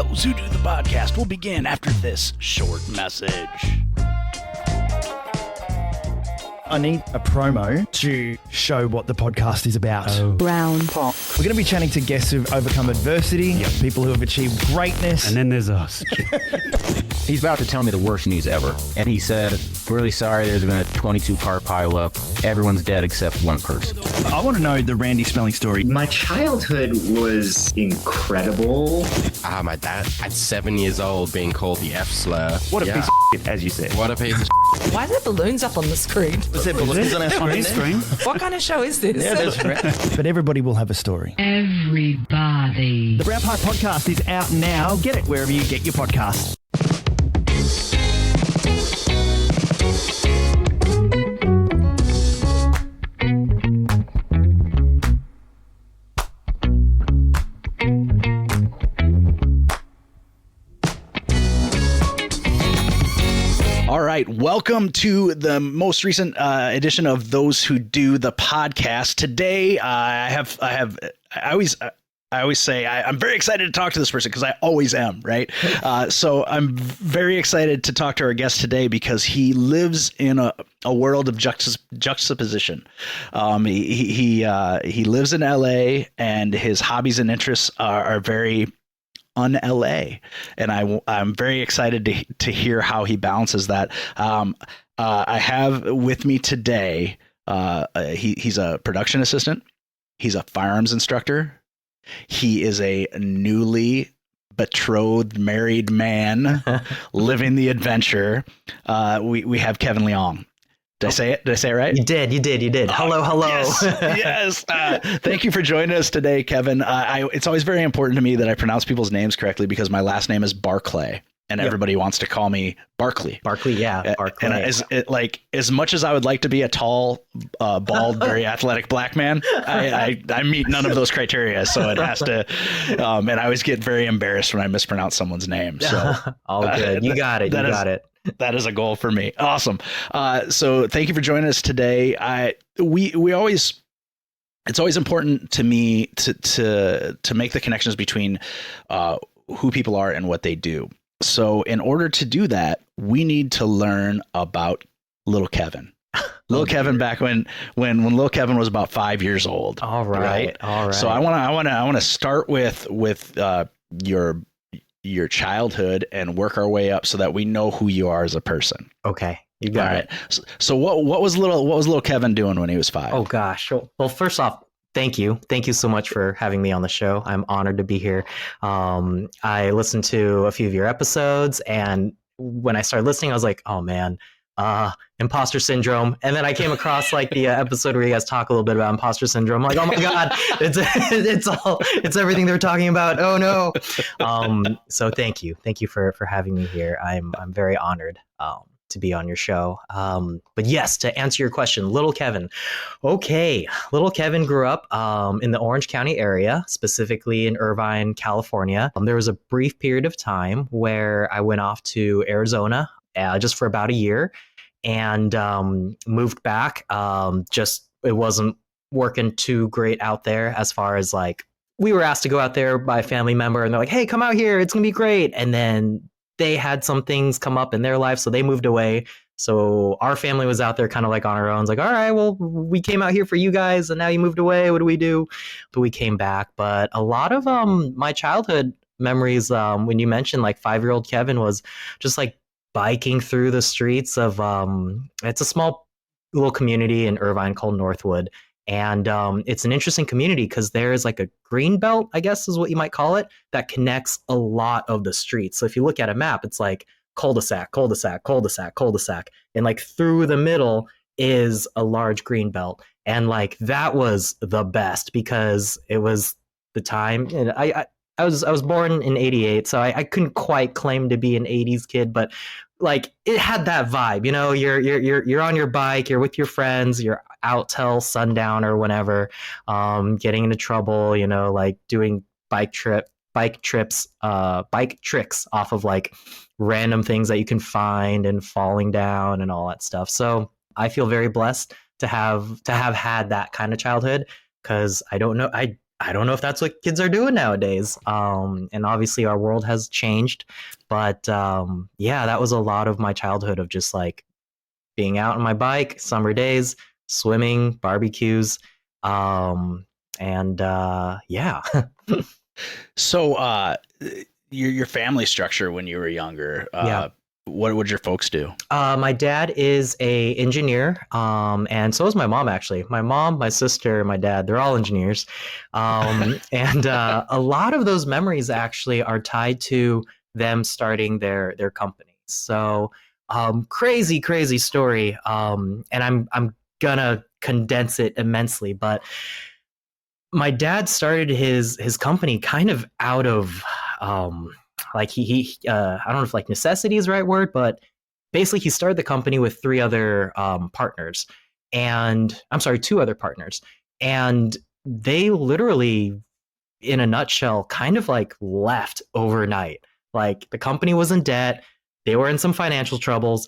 Those Who Do the Podcast will begin after this short message. I need a promo to show what the podcast is about. Brown pop. We're going to be chatting to guests who've overcome adversity, people who have achieved greatness. And then there's us. He's about to tell me the worst news ever. And he said, really sorry, there's been a 22-car pileup. Everyone's dead except one person. I want to know the Randy Spelling story. My childhood was incredible. My dad at 7 years old being called the F slur. What a piece of shit, as you said. What a piece of Why are there balloons up on the screen? Was there balloons on our screen? What kind of show is this? Yeah, that's right. But everybody will have a story. Everybody. The Brown Pipe Podcast is out now. Get it wherever you get your podcasts. All right, welcome to the most recent edition of Those Who Do the Podcast. Today, I always say I'm very excited to talk to this person because I always am, right? So I'm very excited to talk to our guest today because he lives in a world of juxtaposition. He lives in LA, and his hobbies and interests are very un-LA, and I'm very excited to hear how he balances that. I have with me today, he's a production assistant. He's a firearms instructor. He is a newly betrothed married man living the adventure. We have Kevin Liang. Did I say it? Did I say it right? You did. Hello. Yes. Thank you for joining us today, Kevin. It's always very important to me that I pronounce people's names correctly because my last name is Barclay, and everybody wants to call me Barkley. Barkley. And as much as I would like to be a tall, bald, very athletic black man, I meet none of those criteria. So it has to, and I always get very embarrassed when I mispronounce someo's name. So all good. You got it. That is a goal for me. Awesome. So thank you for joining us today. It's always important to me to make the connections between who people are and what they do. So in order to do that, we need to learn about little Kevin. Little Kevin back when little Kevin was about 5 years old. All right. So I want to start with your childhood and work our way up so that we know who you are as a person. Okay. You got it. So what was little Kevin doing when he was 5? Oh gosh. Well, first off, thank you so much for having me on the show. I'm honored to be here. I listened to a few of your episodes, and when I started listening, I was like, oh man, imposter syndrome. And then I came across the episode where you guys talk a little bit about imposter syndrome. I'm like, oh my God, it's everything they're talking about. Oh no. So thank you for having me here. I'm very honored to be on your show. But yes, to answer your question, little Kevin. Okay. Little Kevin grew up in the Orange County area, specifically in Irvine, California. There was a brief period of time where I went off to Arizona just for about a year and moved back. It wasn't working too great out there as far as we were asked to go out there by a family member, and they're like, hey, come out here. It's going to be great. And then they had some things come up in their life, so they moved away. So our family was out there kind of on our own. It's like, all right, well, we came out here for you guys, and now you moved away. What do we do? But we came back. But a lot of my childhood memories, when you mentioned 5-year-old Kevin, was just biking through the streets of it's a small little community in Irvine called Northwood. And it's an interesting community because there's a green belt, I guess is what you might call it, that connects a lot of the streets. So if you look at a map, it's cul-de-sac, cul-de-sac, cul-de-sac, cul-de-sac. And through the middle is a large green belt. And that was the best because it was the time. And I was born in 88, so I couldn't quite claim to be an 80s kid, but it had that vibe, you're on your bike, you're with your friends, you're out till sundown or whenever, getting into trouble, doing bike tricks off of random things that you can find and falling down and all that stuff. So I feel very blessed to have had that kind of childhood, because I don't know, I I don't know if that's what kids are doing nowadays. And obviously our world has changed, but yeah, that was a lot of my childhood of just like being out on my bike, summer days, swimming, barbecues, and yeah. So, your family structure when you were younger, Yeah. what would your folks do? My dad is a engineer, and so is my mom. Actually, my mom, my sister, my dad—they're all engineers, and a lot of those memories actually are tied to them starting their companies. So, crazy story. And I'm gonna condense it immensely, but my dad started his company kind of out of like he I don't know if like necessity is the right word, but basically he started the company with three other partners, and I'm sorry, two other partners, and they literally, in a nutshell, kind of like left overnight. Like the company was in debt, they were in some financial troubles.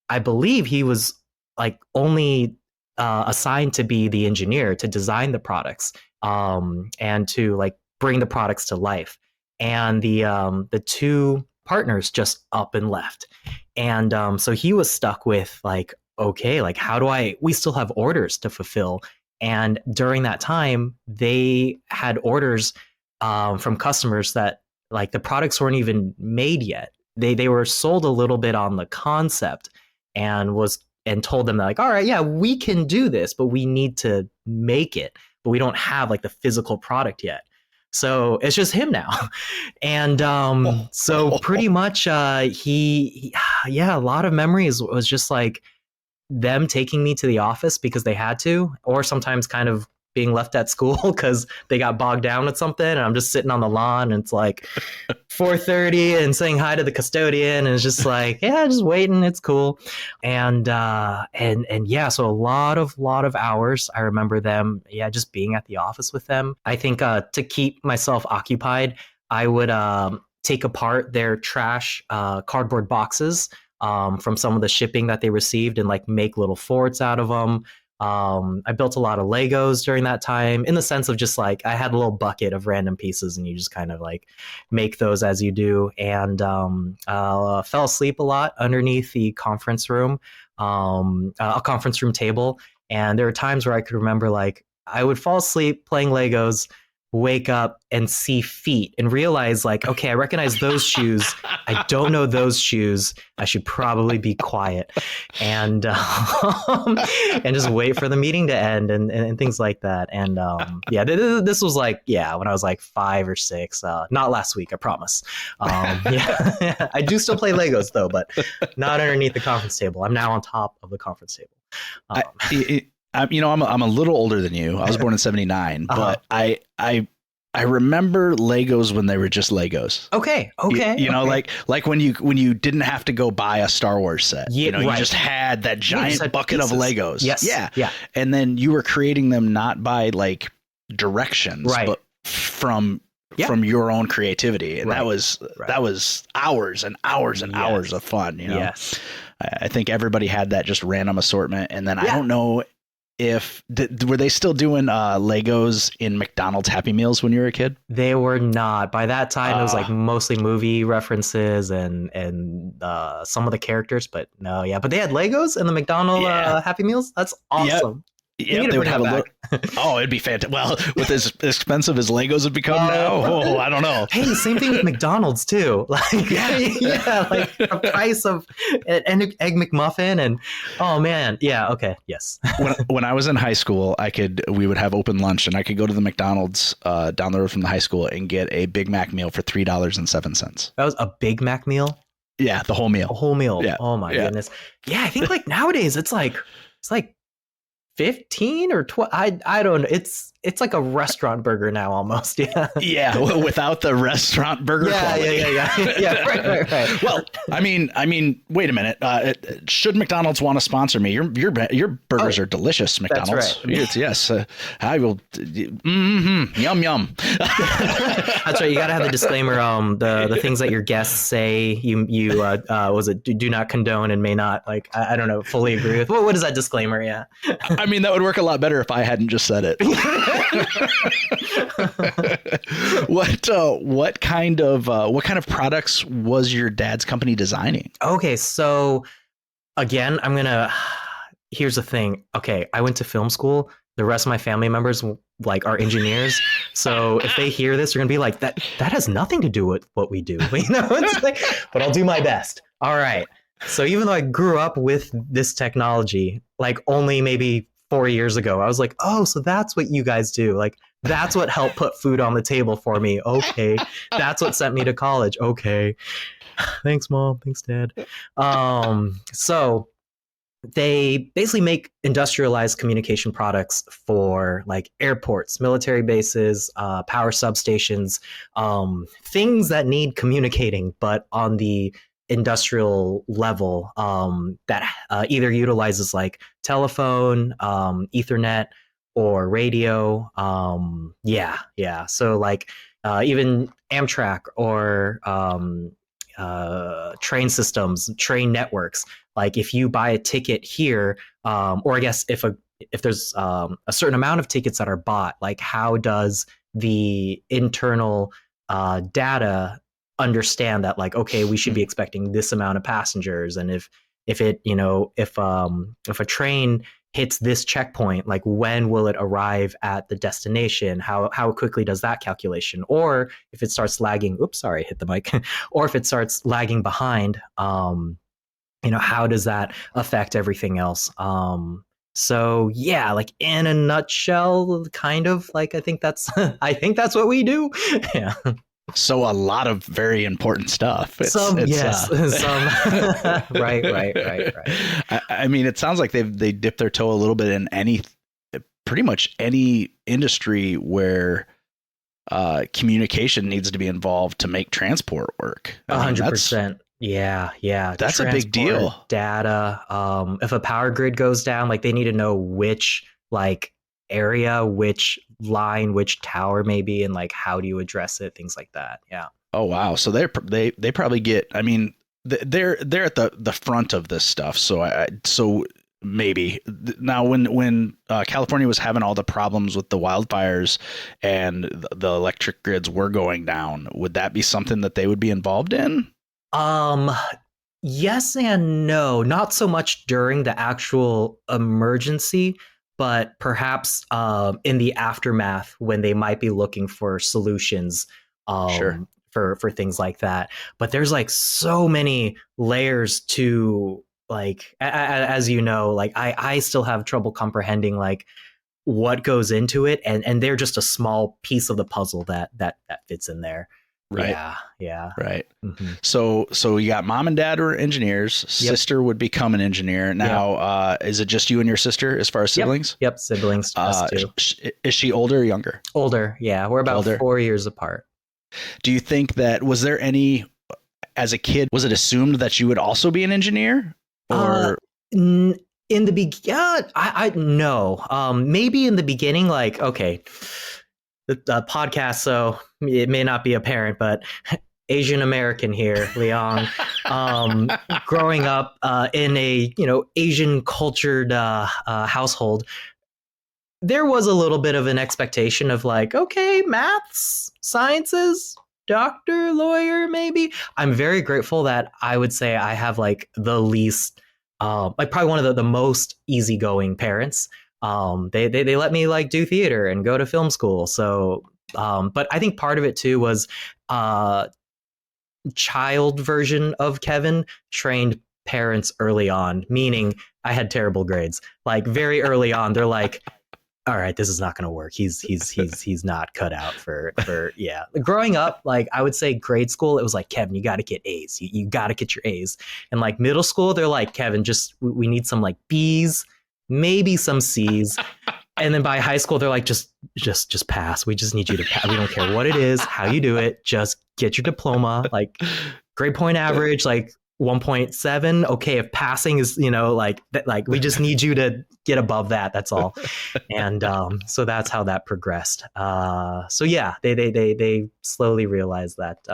I believe he was like only assigned to be the engineer to design the products, and to like bring the products to life. And the two partners just up and left, and so he was stuck with like, okay, like how do we still have orders to fulfill. And during that time they had orders from customers that like the products weren't even made yet. They were sold a little bit on the concept, and told them that like, all right, yeah, we can do this, but we need to make it, but we don't have like the physical product yet. So it's just him now. And so pretty much yeah, a lot of memories was just like them taking me to the office because they had to, or sometimes kind of being left at school because they got bogged down with something, and I'm just sitting on the lawn and it's like 4:30 and saying hi to the custodian, and it's just like, yeah, just waiting, it's cool. And yeah, so a lot of hours. I remember them, yeah, just being at the office with them. I think to keep myself occupied, I would take apart their trash cardboard boxes from some of the shipping that they received and like make little forts out of them. I built a lot of Legos during that time, in the sense of just like I had a little bucket of random pieces and you just kind of like make those as you do. And fell asleep a lot underneath the conference room, a conference room table. And there were times where I could remember like I would fall asleep playing Legos, wake up and see feet and realize like, okay, I recognize those shoes. I don't know those shoes. I should probably be quiet, and and just wait for the meeting to end and things like that. And yeah, this was like, yeah, when I was like 5 or 6, not last week, I promise. Yeah, I do still play Legos though, but not underneath the conference table. I'm now on top of the conference table. I'm a little older than you. I was born in '79, but I remember Legos when they were just Legos. Okay. You know, okay. like when you didn't have to go buy a Star Wars set. Yeah, you know, right. you just had that giant had bucket pieces. of Legos. Yes. Yeah. And then you were creating them not by like directions, right. but from your own creativity. And right. that was hours and hours and hours of fun. You know, yes. I think everybody had that just random assortment. And then I don't know were they still doing Legos in McDonald's Happy Meals when you were a kid? They were not. By that time, it was like mostly movie references and some of the characters, but no, yeah. But they had Legos in the McDonald's Happy Meals. That's awesome. Yeah, they would have a little. Oh, it'd be fantastic. Well, with as expensive as Legos have become now, I don't know. Hey, same thing with McDonald's too. Like, yeah, like the price of an egg McMuffin, and oh man, yeah, okay, yes. when I was in high school, we would have open lunch, and I could go to the McDonald's down the road from the high school and get a Big Mac meal for $3.07. That was a Big Mac meal. Yeah, the whole meal. A whole meal. Yeah. Oh my goodness. Yeah, I think like nowadays it's like 15 or 12. I don't know. It's like a restaurant burger now almost. Yeah. Yeah. Without the restaurant burger quality. Yeah. Right. Well, I mean, wait a minute. Should McDonald's want to sponsor me? Your burgers are delicious, McDonald's. That's right. Yes. I will. Yum. That's right. You got to have the disclaimer. The things that your guests say, you do not condone and may not, like, I don't know, fully agree with. What is that disclaimer? Yeah. I mean, that would work a lot better if I hadn't just said it. What kind of products was your dad's company designing? Okay, so again, here's the thing. Okay, I went to film school. The rest of my family members like are engineers. So if they hear this, they're gonna be like, that has nothing to do with what we do. It's like, but I'll do my best. All right. So even though I grew up with this technology, like only maybe 4 years ago, I was like, oh, so that's what you guys do. Like, that's what helped put food on the table for me. Okay. That's what sent me to college. Okay. Thanks, Mom. Thanks, Dad. So they basically make industrialized communication products for like airports, military bases, power substations, things that need communicating, but on the industrial level, that either utilizes like telephone, Ethernet, or radio. So like even Amtrak or train systems, train networks. Like if you buy a ticket here, or I guess if there's a certain amount of tickets that are bought, like how does the internal data understand that, like, okay, we should be expecting this amount of passengers, and if a train hits this checkpoint, like when will it arrive at the destination? How quickly does that calculation? Or if it starts lagging, oops, sorry, hit the mic. Or if it starts lagging behind, how does that affect everything else? So yeah, like in a nutshell, kind of like I think that's what we do. Yeah. So a lot of very important stuff. Some. Right. I mean, it sounds like they dip their toe a little bit in pretty much any industry where communication needs to be involved to make transport work. 100%. Yeah. That's a big deal. Data. If a power grid goes down, like they need to know which like area, which line, which tower maybe, and like how do you address it, things like that. Yeah. Oh wow. So they probably get, I mean, they're at the front of this stuff. So maybe now when California was having all the problems with the wildfires and the electric grids were going down, would that be something that they would be involved in? Yes and no. Not so much during the actual emergency, but perhaps in the aftermath when they might be looking for solutions Sure. for things like that. But there's like so many layers to like, as you know, like I still have trouble comprehending like what goes into it, and they're just a small piece of the puzzle that fits in there. Right. Yeah. Right. Mm-hmm. So you got mom and dad who are engineers. Yep. Sister would become an engineer. Now, is it just you and your sister as far as siblings? Yep. Siblings. Us too. Is she older or younger? Older. Yeah. We're about Older. 4 years apart. Do you think was there any, as a kid, was it assumed that you would also be an engineer? Or In the beginning, I no. Maybe in the beginning, like, okay, the podcast, so it may not be apparent, but Asian American here, Liang, growing up in a Asian cultured household, there was a little bit of an expectation of like, okay, maths, sciences, doctor, lawyer, maybe. I'm very grateful that I would say I have like the least, like probably one of the most easygoing parents. They let me like do theater and go to film school. So, but I think part of it too was child version of Kevin trained parents early on, meaning I had terrible grades. Like very early on, they're like, all right, this is not going to work. He's not cut out for yeah. Growing up, like I would say grade school, it was like, Kevin, you got to get A's. You got to get your A's. And like middle school, they're like, Kevin, we need some like B's, maybe some C's. And then by high school, they're like, just pass. We just need you to pass. We don't care what it is, how you do it. Just get your diploma, like grade point average, like 1.7. Okay, if passing is, like we just need you to get above that. That's all. And so that's how that progressed. So yeah, they slowly realized that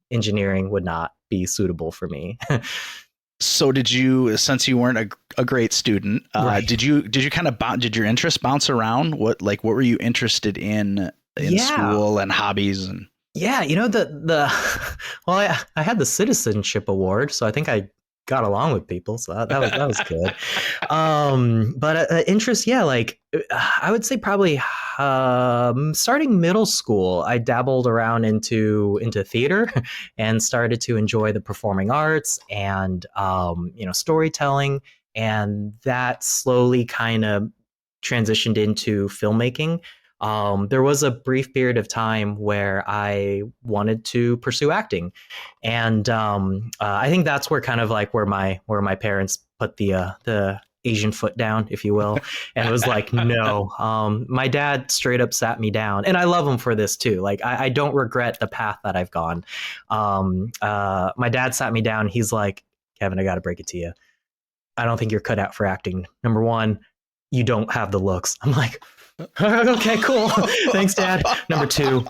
engineering would not be suitable for me. So did you, since you weren't a great student, Right. did you kind of did your interests bounce around? What were you interested in Yeah. school and hobbies and? Yeah, the well, I had the citizenship award, so I think I got along with people, so that was good. But interest, yeah, like I would say probably starting middle school, I dabbled around into theater and started to enjoy the performing arts and storytelling, and that slowly kind of transitioned into filmmaking. There was a brief period of time where I wanted to pursue acting, and I think that's where kind of like where my parents put the Asian foot down, if you will, and it was like, no. My dad straight up sat me down, and I love him for this too. Like I don't regret the path that I've gone. My dad sat me down. He's like, Kevin, I got to break it to you. I don't think you're cut out for acting. Number one, you don't have the looks. I'm like, okay, cool. Thanks, Dad. Number two,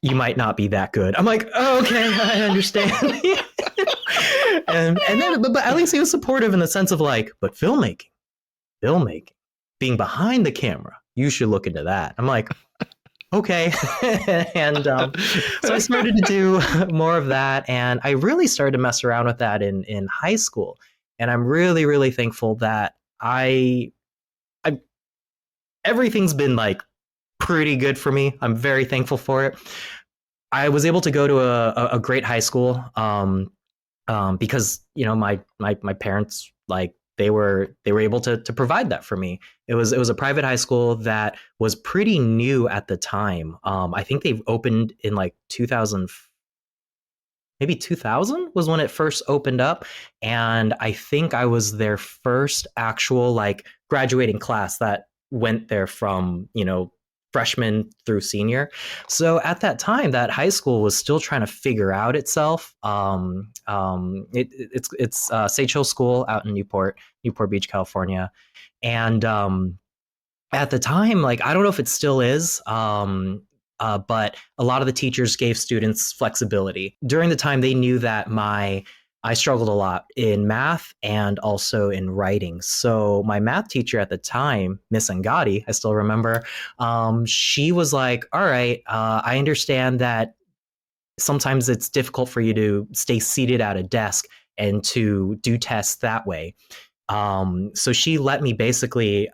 you might not be that good. I'm like, oh, okay, I understand. and then, but at least he was supportive in the sense of like, but filmmaking, being behind the camera, you should look into that. I'm like, okay. And so I started to do more of that, and I really started to mess around with that in high school. And I'm really, really thankful that everything's been like pretty good for me. I'm very thankful for it. I was able to go to a great high school because my parents, like, they were able to provide that for me. It was a private high school that was pretty new at the time. I think they've opened in like 2000. Maybe 2000 was when it first opened up, and I think I was their first actual like graduating class that went there from freshman through senior. So at that time, that high school was still trying to figure out itself. It's Sage Hill School out in Newport Beach, California, and at the time, like, I don't know if it still is. But a lot of the teachers gave students flexibility. During the time, they knew that I struggled a lot in math and also in writing. So my math teacher at the time, Miss Angadi, I still remember, she was like, all right, I understand that sometimes it's difficult for you to stay seated at a desk and to do tests that way. So she let me basically,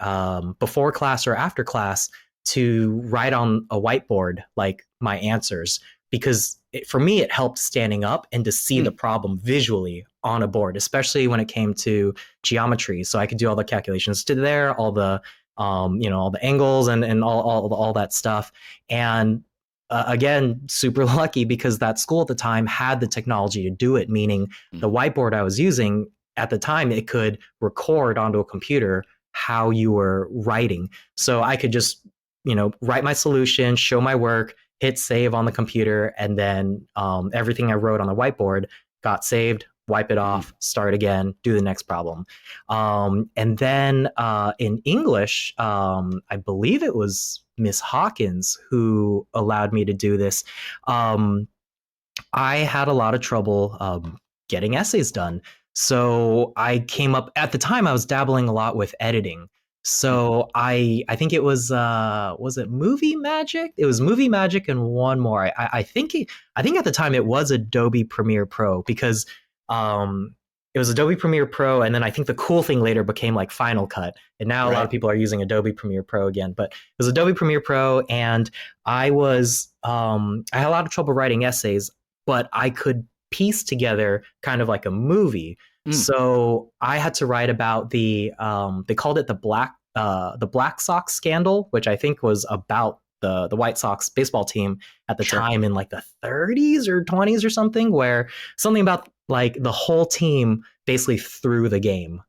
before class or after class, to write on a whiteboard like my answers, because for me it helped standing up and to see the problem visually on a board, especially when it came to geometry. So I could do all the calculations to there, all the all the angles and all that stuff. And again, super lucky because that school at the time had the technology to do it, meaning the whiteboard I was using at the time, it could record onto a computer how you were writing. So I could just write my solution, show my work, hit save on the computer, and then everything I wrote on the whiteboard got saved, wipe it off, start again, do the next problem. And then in English, I believe it was Miss Hawkins who allowed me to do this. I had a lot of trouble getting essays done. So I came up, at the time I was dabbling a lot with editing. So I think it was it Movie Magic? It was Movie Magic and one more. I think at the time it was Adobe Premiere Pro, because it was Adobe Premiere Pro, and then I think the cool thing later became like Final Cut, and now a lot of people are using Adobe Premiere Pro again. But it was Adobe Premiere Pro, and I had a lot of trouble writing essays, but I could piece together kind of like a movie. So I had to write about they called it the Black Sox scandal, which I think was about the White Sox baseball team at the time in like the 30s or 20s or something, where something about like the whole team basically threw the game.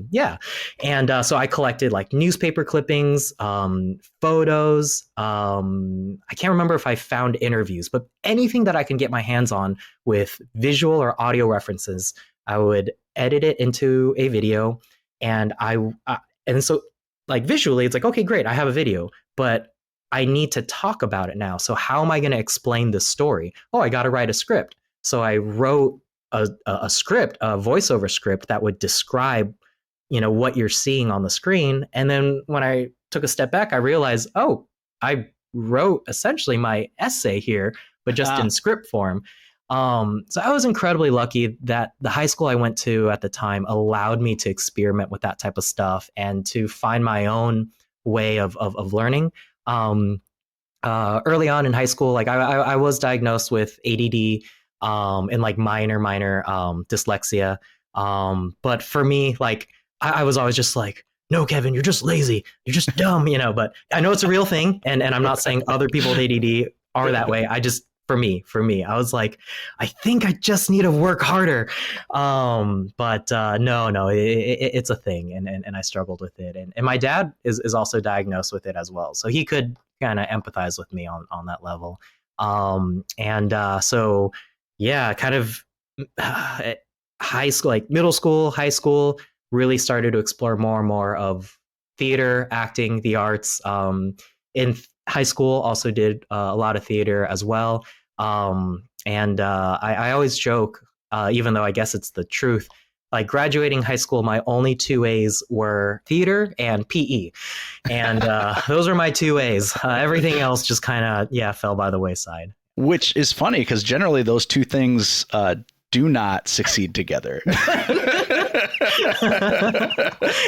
Yeah. And so I collected like newspaper clippings, photos. I can't remember if I found interviews, but anything that I can get my hands on with visual or audio references, I would edit it into a video. And and so like visually, it's like, okay, great, I have a video, but I need to talk about it now. So how am I going to explain this story? Oh, I got to write a script. So I wrote a script, a voiceover script that would describe, what you're seeing on the screen. And then when I took a step back, I realized, oh, I wrote essentially my essay here, but just in script form. So I was incredibly lucky that the high school I went to at the time allowed me to experiment with that type of stuff and to find my own way of learning. Early on in high school, like I was diagnosed with ADD and like minor dyslexia. But for me, like I was always just like, no, Kevin, you're just lazy. You're just dumb, but I know it's a real thing. And I'm not saying other people with ADD are that way. For me, I was like, I think I just need to work harder. But no, it's a thing. And I struggled with it. And my dad is also diagnosed with it as well. So he could kind of empathize with me on that level. So yeah, kind of high school, like middle school, high school, really started to explore more and more of theater, acting, the arts. In high school, also did a lot of theater as well. I always joke, even though I guess it's the truth, like graduating high school, my only 2 A's were theater and PE. And those were my 2 A's. Everything else just kind of, fell by the wayside. Which is funny because generally those two things do not succeed together.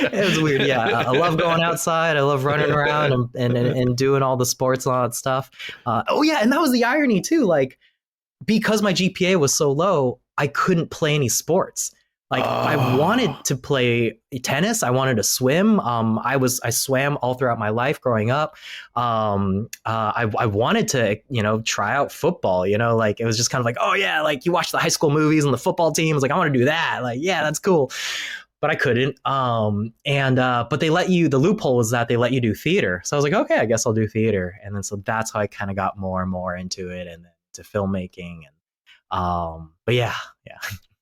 It was weird. Yeah. I love going outside. I love running around and doing all the sports and all that stuff. And that was the irony too. Like, because my GPA was so low, I couldn't play any sports. Like I wanted to play tennis. I wanted to swim. I swam all throughout my life growing up. I wanted to, try out football, like it was just kind of like, oh yeah, like you watch the high school movies and the football team. I was like, I want to do that. Like, yeah, that's cool. But I couldn't. But they let you, the loophole was that they let you do theater. So I was like, okay, I guess I'll do theater. And then, so that's how I kind of got more and more into it and then to filmmaking. And, but yeah.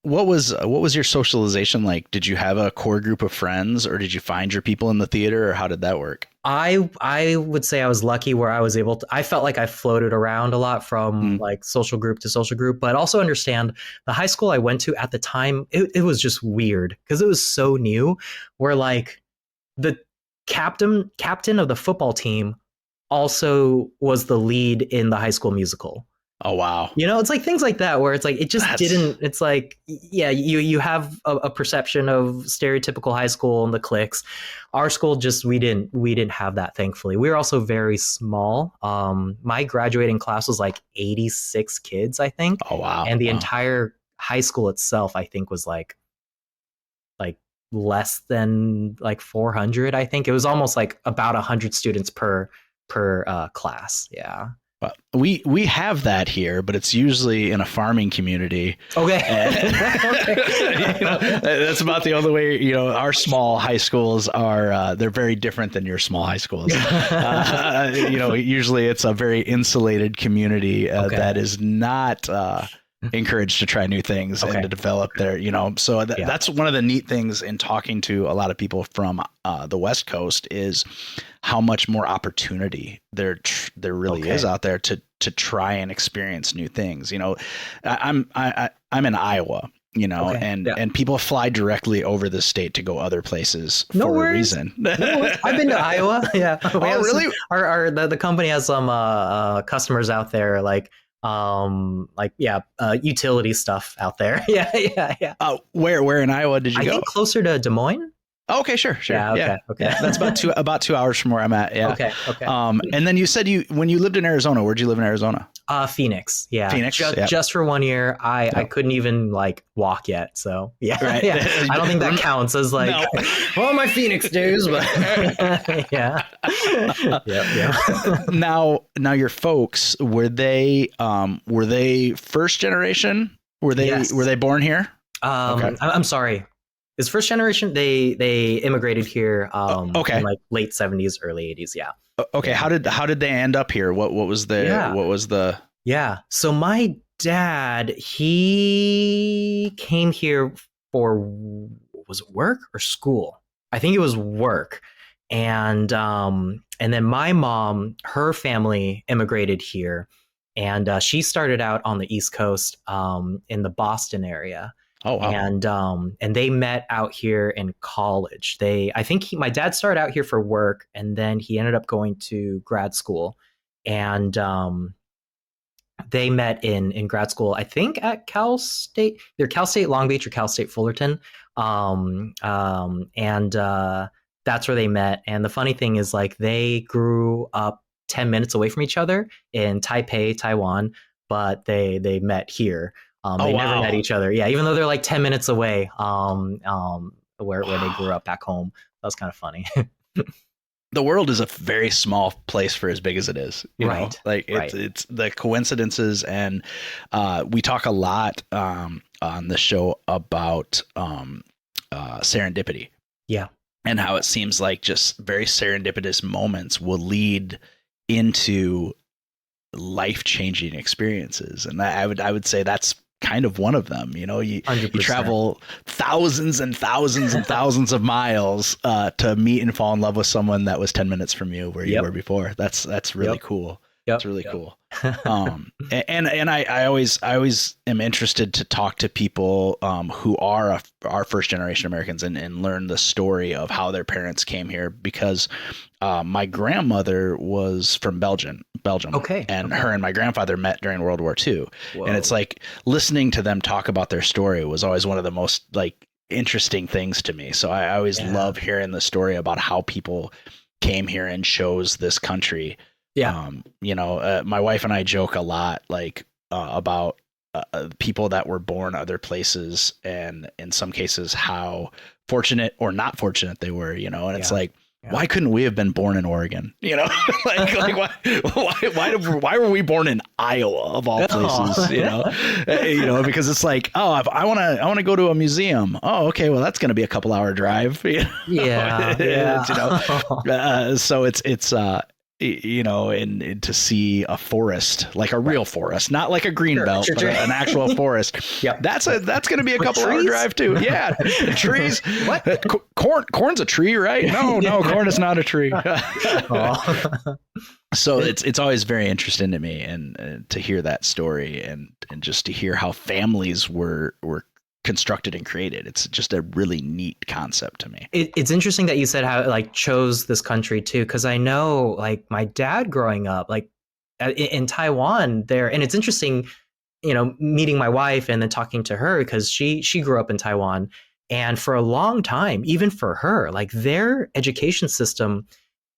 What was your socialization like? Did you have a core group of friends, or did you find your people in the theater, or how did that work? I would say I was lucky where I was able to, I felt like I floated around a lot from like social group to social group, but also understand the high school I went to at the time, it was just weird because it was so new, where like the captain of the football team also was the lead in the High School Musical. Oh, wow. It's like things like that where it's like, it just it's like, yeah, you have a perception of stereotypical high school and the cliques. Our school just, we didn't have that, thankfully. We were also very small. My graduating class was like 86 kids, I think. Oh, wow. And the entire high school itself, I think, was like less than like 400, I think. It was almost like about 100 students per class. Yeah. We have that here, but it's usually in a farming community. Okay. That's about the only way, our small high schools are, they're very different than your small high schools. Usually it's a very insulated community that is not encouraged to try new things and to develop their, so that's one of the neat things in talking to a lot of people from the West Coast is how much more opportunity there really is out there to try and experience new things. I'm in Iowa, and people fly directly over the state to go other places for a reason. I've been to Iowa. Yeah. Oh, really? The company has some customers out there, utility stuff out there. Yeah. Where in Iowa did you go? I think closer to Des Moines. Oh, okay, sure. Yeah, okay. Yeah, that's about 2 hours from where I'm at. Yeah. Okay. And then you said when you lived in Arizona, where'd you live in Arizona? Phoenix. Yeah. Phoenix. Just for 1 year. I couldn't even walk yet. So yeah. Right. Yeah. I don't think that counts as well, my Phoenix days, but yeah. Yeah. Now your folks, were they first generation? Were they born here? I'm sorry. Is first generation, they immigrated here in late 70s, early 80s. Yeah. Okay. How did they end up here? What was the So my dad, he came here for, was it work or school? I think it was work. And then my mom, her family immigrated here. and she started out on the East Coast, in the Boston area. Oh, wow. And they met out here in college. I think my dad started out here for work, and then he ended up going to grad school, and they met in grad school, I think at Cal State, either Cal State Long Beach or Cal State Fullerton. And that's where they met. And the funny thing is, like, they grew up 10 minutes away from each other in Taipei, Taiwan, but they met here. They never met each other. Yeah, even though they're like 10 minutes away, where they grew up back home. That was kind of funny. The world is a very small place for as big as it is, you know? Like it's the coincidences, and we talk a lot on the show about serendipity. Yeah. And how it seems like just very serendipitous moments will lead into life-changing experiences. And I would say that's kind of one of them. You know, you travel thousands and thousands and thousands of miles to meet and fall in love with someone that was 10 minutes from you where you were before. That's really cool. It's really cool. And I always am interested to talk to people who are our first generation Americans and learn the story of how their parents came here, because my grandmother was from Belgium. Okay. And her and my grandfather met during World War II. Whoa. And it's like listening to them talk about their story was always one of the most like interesting things to me. So I always love hearing the story about how people came here and chose this country. Yeah. You know, my wife and I joke a lot, like about people that were born other places, and in some cases how fortunate or not fortunate they were, you know, and it's like, why couldn't we have been born in Oregon? You know, why were we born in Iowa of all places? You know, because it's like, oh, if I want to go to a museum. Oh, okay, well that's going to be a couple hour drive. You know? So it's you know, and to see a forest, like a real forest, not like a green belt, but an actual forest. That's going to be a couple hour drive too. Yeah. Trees. What? Corn's a tree, right? No, corn is not a tree. So it's always very interesting to me, and to hear that story, and just to hear how families were constructed and created. It's just a really neat concept to me. It's interesting that you said how like chose this country too, because I know like my dad growing up like in Taiwan there, and it's interesting, you know, meeting my wife and then talking to her, because she grew up in Taiwan, and for a long time, even for her, like their education system,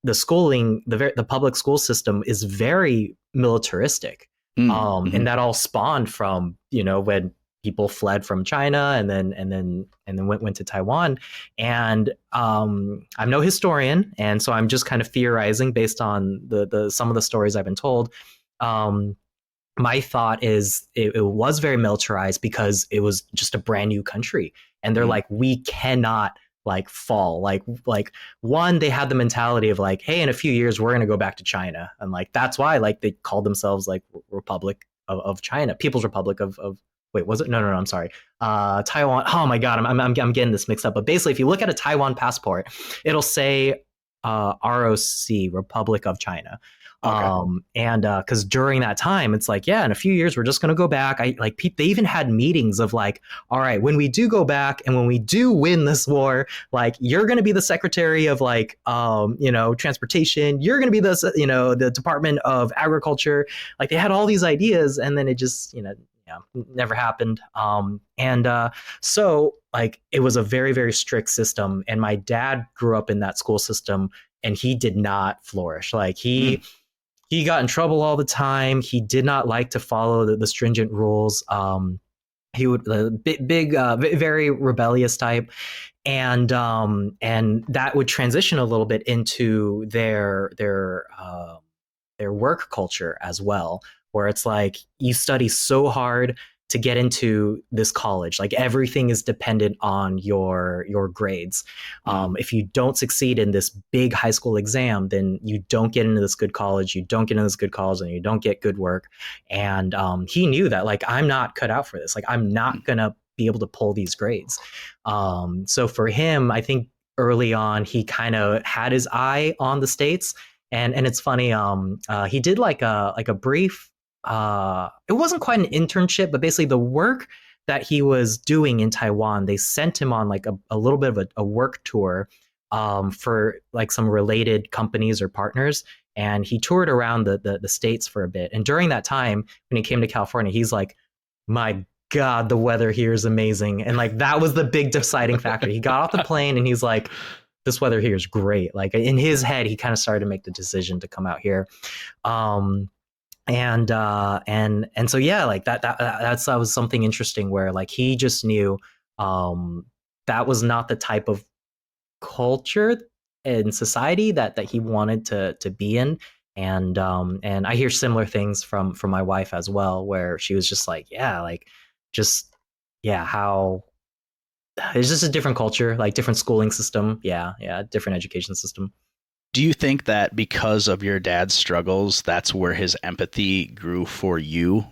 the schooling, the public school system is very militaristic. And that all spawned from, you know, when people fled from China and then went to Taiwan. And I'm no historian, and so I'm just kind of theorizing based on the some of the stories I've been told. My thought is it was very militarized because it was just a brand new country, and they're like, we cannot like fall. Like one, they had the mentality of like, hey, in a few years we're gonna go back to China, and like that's why like they called themselves like Republic of China, People's Republic of wait, was it? No, I'm sorry. Taiwan. Oh my God, I'm getting this mixed up. But basically, if you look at a Taiwan passport, it'll say ROC, Republic of China. Okay. And because during that time, it's like, yeah, in a few years, we're just going to go back. They even had meetings of like, all right, when we do go back and when we do win this war, like you're going to be the secretary of like, you know, transportation. You're going to be the, you know, the Department of Agriculture. Like they had all these ideas, and then it just, you know, never happened. So like it was a very, very strict system. And my dad grew up in that school system, and he did not flourish. Like he got in trouble all the time. He did not like to follow the stringent rules. He would very rebellious type. And that would transition a little bit into their work culture as well, where it's like you study so hard to get into this college. Like everything is dependent on your grades. If you don't succeed in this big high school exam, then you don't get into this good college. You don't get into this good college, and you don't get good work. And he knew that like, I'm not cut out for this. Like I'm not going to be able to pull these grades. So for him, I think early on, he kind of had his eye on the States. And it's funny, he did like a brief it wasn't quite an internship, but basically the work that he was doing in Taiwan, they sent him on like a little bit of a work tour for like some related companies or partners. And he toured around the states for a bit. And during that time, when he came to California, he's like, my God, the weather here is amazing. And like that was the big deciding factor. He got off the plane and he's like, this weather here is great. Like in his head, he kind of started to make the decision to come out here. And so yeah, like that was something interesting where like he just knew that was not the type of culture and society that he wanted to be in. And I hear similar things from my wife as well, where she was just like, yeah, like just how it's just a different culture, like different schooling system. Yeah, different education system. Do you think that because of your dad's struggles, that's where his empathy grew for you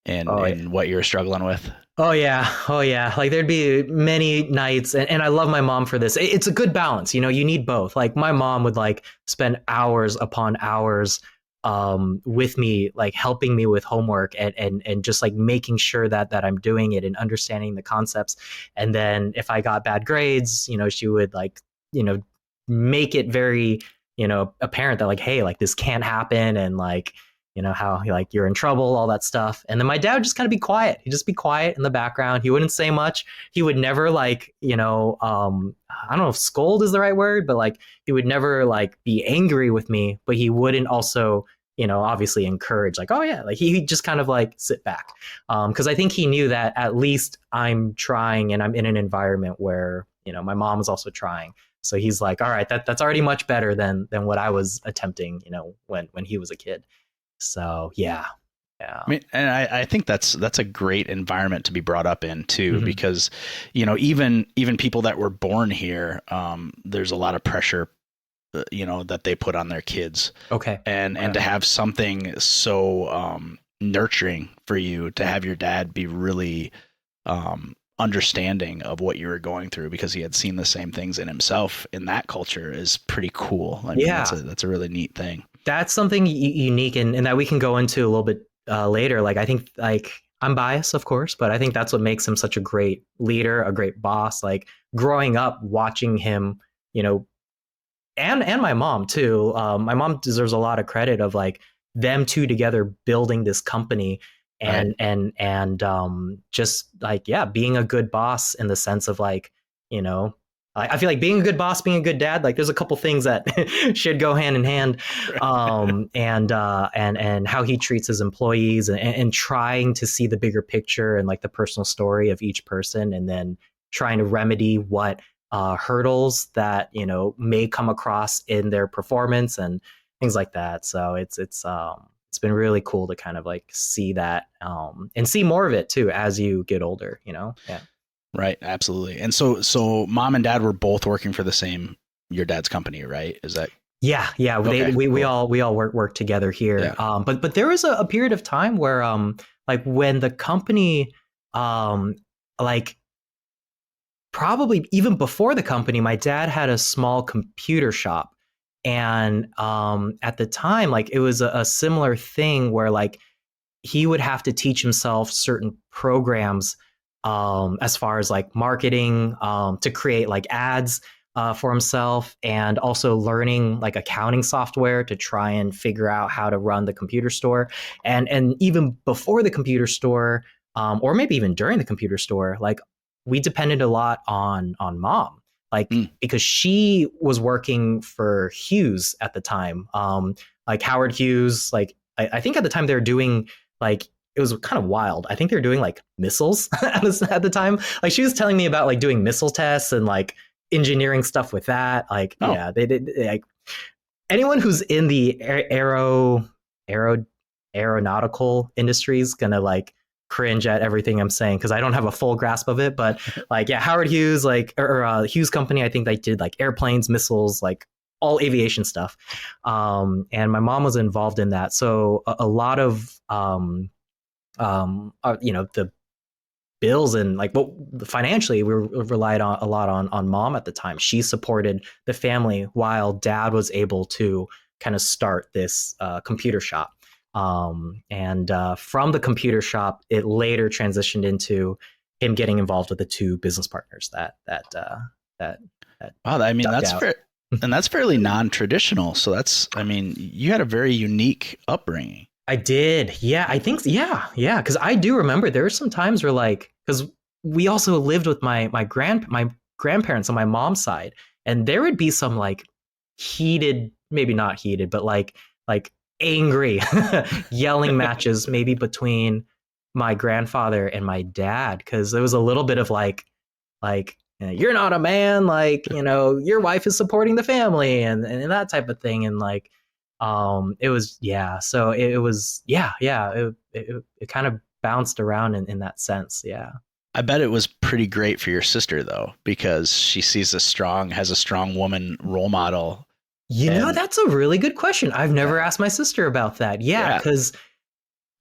and what you're struggling with? Oh yeah. Like there'd be many nights, and I love my mom for this. It's a good balance, you need both. Like my mom would like spend hours upon hours with me, like helping me with homework and just like making sure that I'm doing it and understanding the concepts. And then if I got bad grades, she would like, make it very, apparent that like, hey, like this can't happen, and like, how like you're in trouble, all that stuff. And then my dad would just kind of be quiet. He'd just be quiet in the background. He wouldn't say much. He would never like, I don't know if scold is the right word, but like he would never like be angry with me, but he wouldn't also, obviously encourage like, oh yeah, like he'd just kind of like sit back. Cause I think he knew that at least I'm trying and I'm in an environment where, my mom is also trying. So he's like, all right, that's already much better than what I was attempting, when he was a kid. So yeah. I mean, and I think that's a great environment to be brought up in too, mm-hmm. because even people that were born here, there's a lot of pressure, that they put on their kids. Okay. And to have something so nurturing for you, to have your dad be really understanding of what you were going through because he had seen the same things in himself in that culture is pretty cool. I mean, that's a really neat thing. That's something unique and that we can go into a little bit later. Like, I think like I'm biased, of course, but I think that's what makes him such a great leader, a great boss. Like growing up, watching him, and my mom too. My mom deserves a lot of credit of like them two together building this company and just like, yeah, being a good boss in the sense of like, I feel like being a good boss, being a good dad, like there's a couple things that should go hand in hand. And how he treats his employees and trying to see the bigger picture and like the personal story of each person, and then trying to remedy what hurdles that, may come across in their performance and things like that. So it's been really cool to kind of like see that and see more of it too as you get older, Yeah. Right. Absolutely. And so mom and dad were both working for your dad's company, right? Is that? Yeah. Okay, we all work together here. Yeah. But there was a period of time where like when the company like probably even before the company, my dad had a small computer shop. And at the time, like it was a similar thing where like he would have to teach himself certain programs as far as like marketing, to create like ads for himself, and also learning like accounting software to try and figure out how to run the computer store. And even before the computer store, or maybe even during the computer store, like we depended a lot on mom. Like, because she was working for Hughes at the time, like Howard Hughes, like I think at the time they were doing like, it was kind of wild. I think they were doing like missiles at the time. Like she was telling me about like doing missile tests and like engineering stuff with that. Like, yeah, they did like anyone who's in the aeronautical industry is gonna like cringe at everything I'm saying because I don't have a full grasp of it. But like, yeah, Howard Hughes, like or Hughes Company, I think they did like airplanes, missiles, like all aviation stuff. And my mom was involved in that. So a lot of the bills and like financially we relied on a lot on mom at the time. She supported the family while dad was able to kind of start this computer shop. And from the computer shop, it later transitioned into him getting involved with the two business partners that Wow, I mean, ducked that's out. fair. And that's fairly non-traditional. So that's, I mean, you had a very unique upbringing. I did. Yeah, I think, yeah. Because I do remember there were some times where, like, because we also lived with my grandparents on my mom's side, and there would be some like heated, maybe not heated, but like angry yelling matches, maybe between my grandfather and my dad, because there was a little bit of like you're not a man, like, your wife is supporting the family, and that type of thing, and like it was, yeah, so it was, it kind of bounced around in that sense. Yeah. I bet it was pretty great for your sister though, because she has a strong woman role model. That's a really good question. I've never asked my sister about that. Yeah, because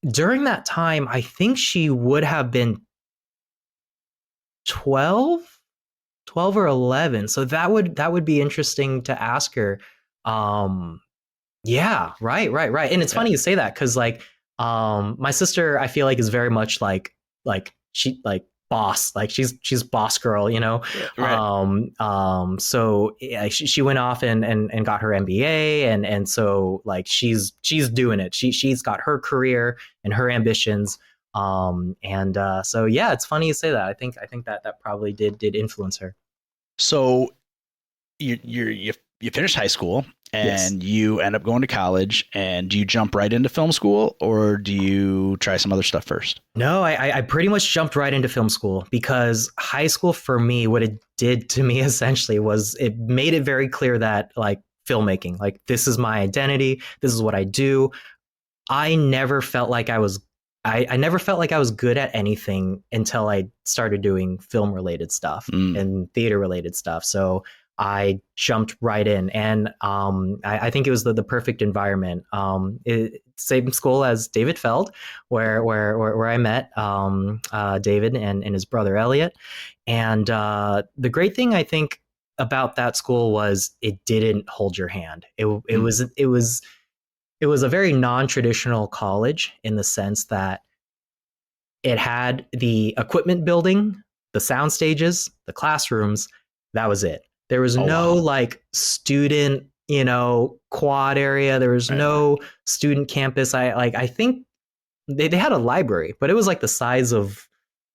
during that time, I think she would have been 12 or 11. So that would be interesting to ask her. Yeah, right. And it's funny you say that, because like my sister, I feel like, is very much like she like boss, like she's boss girl, Right. So yeah, she went off and got her MBA, and so like she's doing it. She's got her career and her ambitions. So yeah, it's funny you say that. I think that probably did influence her. So you finished high school and you end up going to college, and do you jump right into film school, or do you try some other stuff first? No, I pretty much jumped right into film school, because high school for me, what it did to me essentially was it made it very clear that like filmmaking, like this is my identity. This is what I do. I never felt like I was good at anything until I started doing film related stuff and theater related stuff. So I jumped right in, and I think it was the perfect environment. Same school as David Feld, where I met David and his brother Elliot. And the great thing I think about that school was it didn't hold your hand. It was a very non-traditional college in the sense that it had the equipment building, the sound stages, the classrooms. That was it. There was like student, quad area. There was no student campus. I think they had a library, but it was like the size of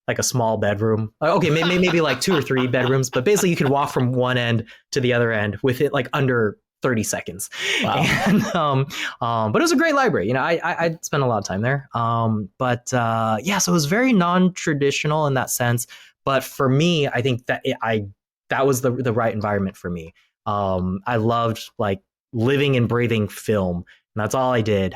like a small bedroom. Okay, maybe like 2 or 3 bedrooms, but basically you could walk from one end to the other end with it like under 30 seconds. Wow. And but it was a great library. I spent a lot of time there. So it was very non-traditional in that sense. But for me, I think that that was the right environment for me. I loved like living and breathing film, and that's all I did.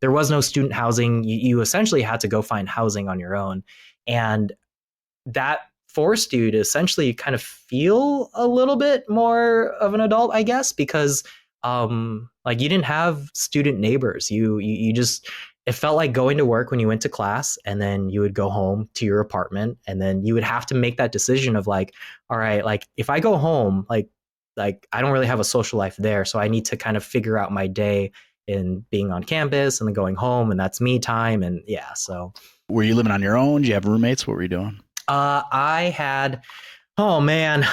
There was no student housing. You essentially had to go find housing on your own, and that forced you to essentially kind of feel a little bit more of an adult, I guess, because like you didn't have student neighbors. You just, it felt like going to work when you went to class, and then you would go home to your apartment, and then you would have to make that decision of like, all right, like if I go home, like I don't really have a social life there, so I need to kind of figure out my day in being on campus and then going home, and that's me time. And yeah, so. Were you living on your own? Do you have roommates? What were you doing? I had, oh man,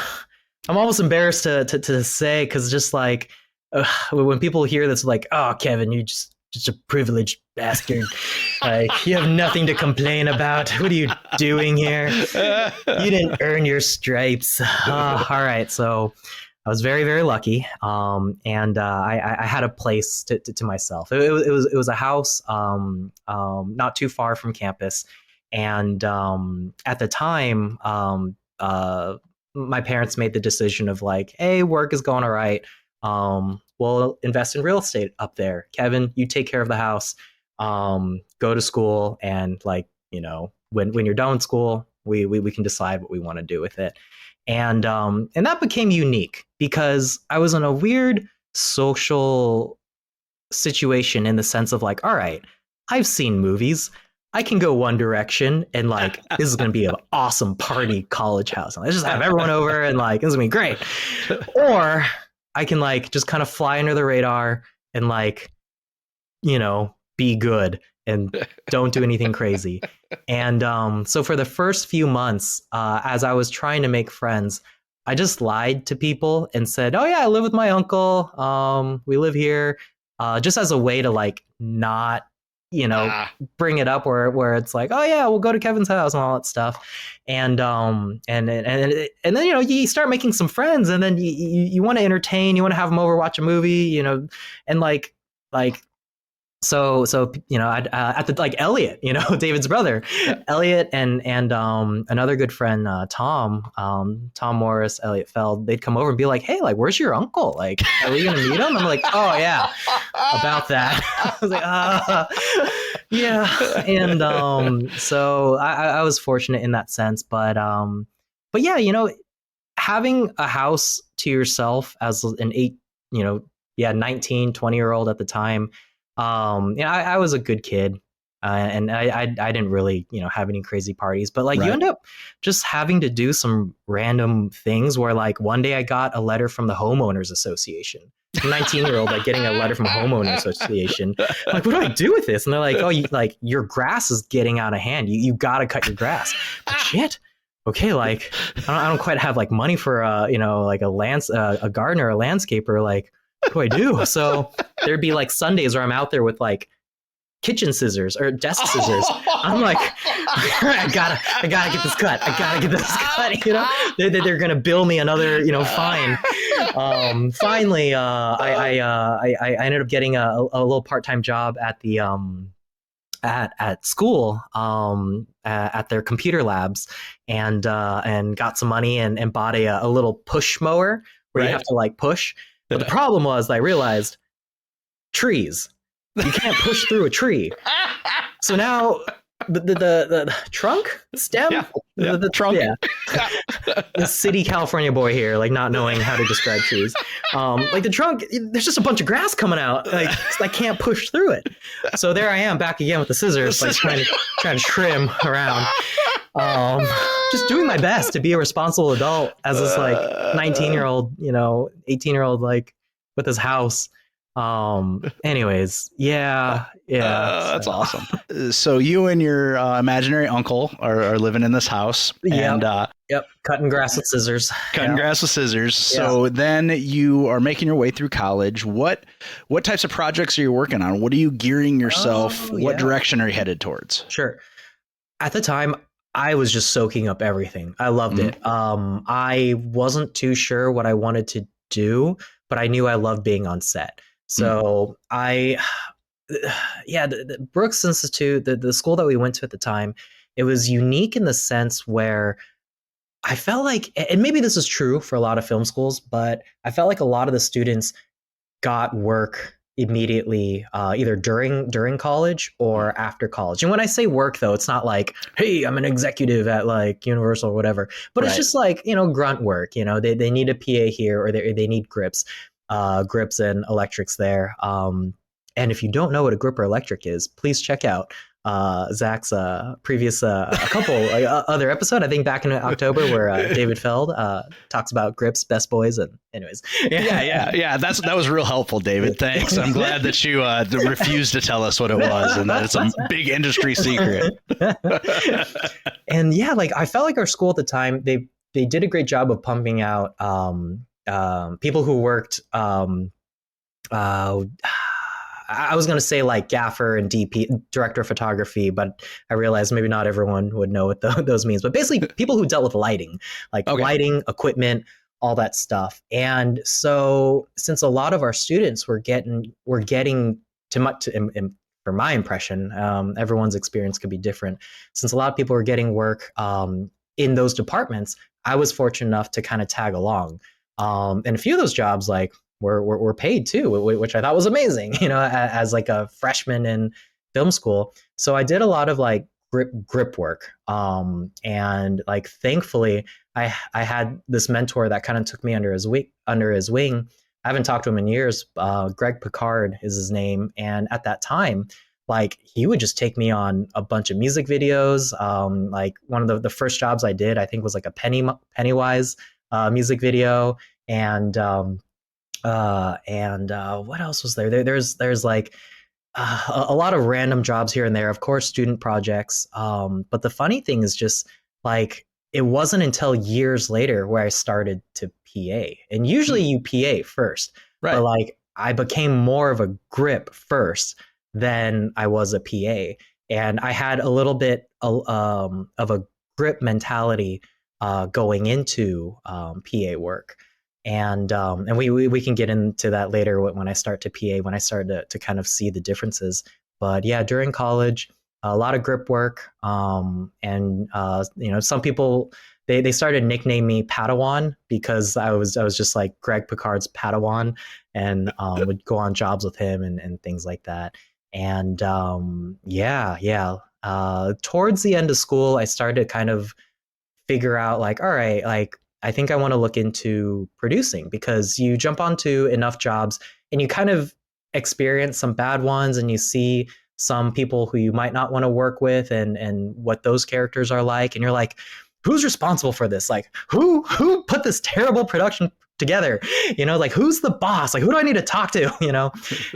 I'm almost embarrassed to say, because just like when people hear this, like, oh, Kevin, you're just a privileged bastard. Like, you have nothing to complain about. What are you doing here? You didn't earn your stripes. All right, so I was very, very lucky, and I had a place to myself. It was a house not too far from campus. And at the time, my parents made the decision of like, hey, work is going all right. We'll invest in real estate up there. Kevin, you take care of the house, go to school. And like, when you're done with school, we can decide what we want to do with it. And that became unique because I was in a weird social situation in the sense of like, all right, I've seen movies. I can go one direction and like, this is going to be an awesome party college house. And let's just have everyone over and like, this is going to be great. Or I can like just kind of fly under the radar and like, be good and don't do anything crazy. And so for the first few months, as I was trying to make friends, I just lied to people and said, "Oh yeah, I live with my uncle. We live here," just as a way to like not, bring it up where it's like, "Oh yeah, we'll go to Kevin's house," and all that stuff. And then you start making some friends, and then you want to entertain, you want to have them over, watch a movie, and like. So I'd, at the like Elliot, David's brother, Elliot and another good friend, Tom Morris, Elliot Feld, they'd come over and be like, "Hey, like, where's your uncle? Like, are we gonna meet him?" I'm like, "Oh yeah, about that." I was like, yeah. And so I was fortunate in that sense, but yeah, having a house to yourself as an 19, 20-year-old at the time. I was a good kid, and I didn't really, have any crazy parties, but like you end up just having to do some random things where like one day I got a letter from the homeowners association. 19-year-old, like getting a letter from a homeowner association. I'm like, what do I do with this? And they're like, your grass is getting out of hand. You got to cut your grass. But shit. Okay, like I don't quite have like money for like a gardener, a landscaper. Like, what do I do? So there'd be like Sundays where I'm out there with like kitchen scissors or desk scissors. I'm like, I gotta get this cut. I gotta get this cut. They're gonna bill me another fine. Finally, I ended up getting a little part-time job at the at school at their computer labs, and got some money and bought a little push mower where you have to like push. But the problem was I realized trees. You can't push through a tree. So now the trunk, stem, the trunk. Yeah. The city California boy here, like not knowing how to describe trees. Like the trunk, there's just a bunch of grass coming out. Like I can't push through it. So there I am back again with the scissors, like trying to trim around. Just doing my best to be a responsible adult as this like 19-year-old, 18-year-old, like with his house. Anyways, yeah. That's awesome. So you and your imaginary uncle are living in this house. And cutting grass with scissors. Grass with scissors. So then you are making your way through college. What types of projects are you working on? What are you gearing yourself? What direction are you headed towards? Sure. At the time, I was just soaking up everything. I loved it. I wasn't too sure what I wanted to do, but I knew I loved being on set. So the Brooks Institute, the school that we went to at the time, it was unique in the sense where I felt like, and maybe this is true for a lot of film schools, but I felt like a lot of the students got work immediately, either during college or after college. And when I say work, though, it's not like, hey, I'm an executive at like Universal or whatever, but it's just like, grunt work. They need a PA here, or they need grips and electrics there. And if you don't know what a grip or electric is, please check out Zach's previous a couple other episode, I think back in October, where David Feld talks about grips, best boys, and anyways. Yeah. That was real helpful, David. Thanks. I'm glad that you refused to tell us what it was, and that it's a big industry secret. And like I felt like our school at the time, they did a great job of pumping out people who worked. I was going to say like gaffer and DP, director of photography, but I realized maybe not everyone would know what those means. But basically, people who dealt with lighting, lighting, equipment, all that stuff. And so, since a lot of our students were getting too much, from my impression, everyone's experience could be different. Since a lot of people were getting work in those departments, I was fortunate enough to kind of tag along. And a few of those jobs, like, were paid too, which I thought was amazing, as like a freshman in film school. So I did a lot of like grip work. And like, thankfully I had this mentor that kind of took me under his wing. I haven't talked to him in years. Greg Picard is his name. And at that time, like, he would just take me on a bunch of music videos. Like one of the first jobs I did, I think, was like a Pennywise music video. And what else was there? There's like a lot of random jobs here and there, of course, student projects. But the funny thing is just like, it wasn't until years later where I started to PA. And usually you PA first, Right. but like I became more of a grip first than I was a PA. And I had a little bit of a grip mentality going into PA work. And we can get into that later when I start to PA, when I started to kind of see the differences. But yeah, during college, a lot of grip work. Some people they started nicknaming me Padawan because I was just like Greg Picard's Padawan, and would go on jobs with him and things like that. And towards the end of school, I started to kind of figure out like, all right, like I think I want to look into producing, because you jump onto enough jobs and you kind of experience some bad ones, and you see some people who you might not want to work with and what those characters are like. And you're like, who's responsible for this? Like who put this terrible production together? Like who's the boss? Like who do I need to talk to?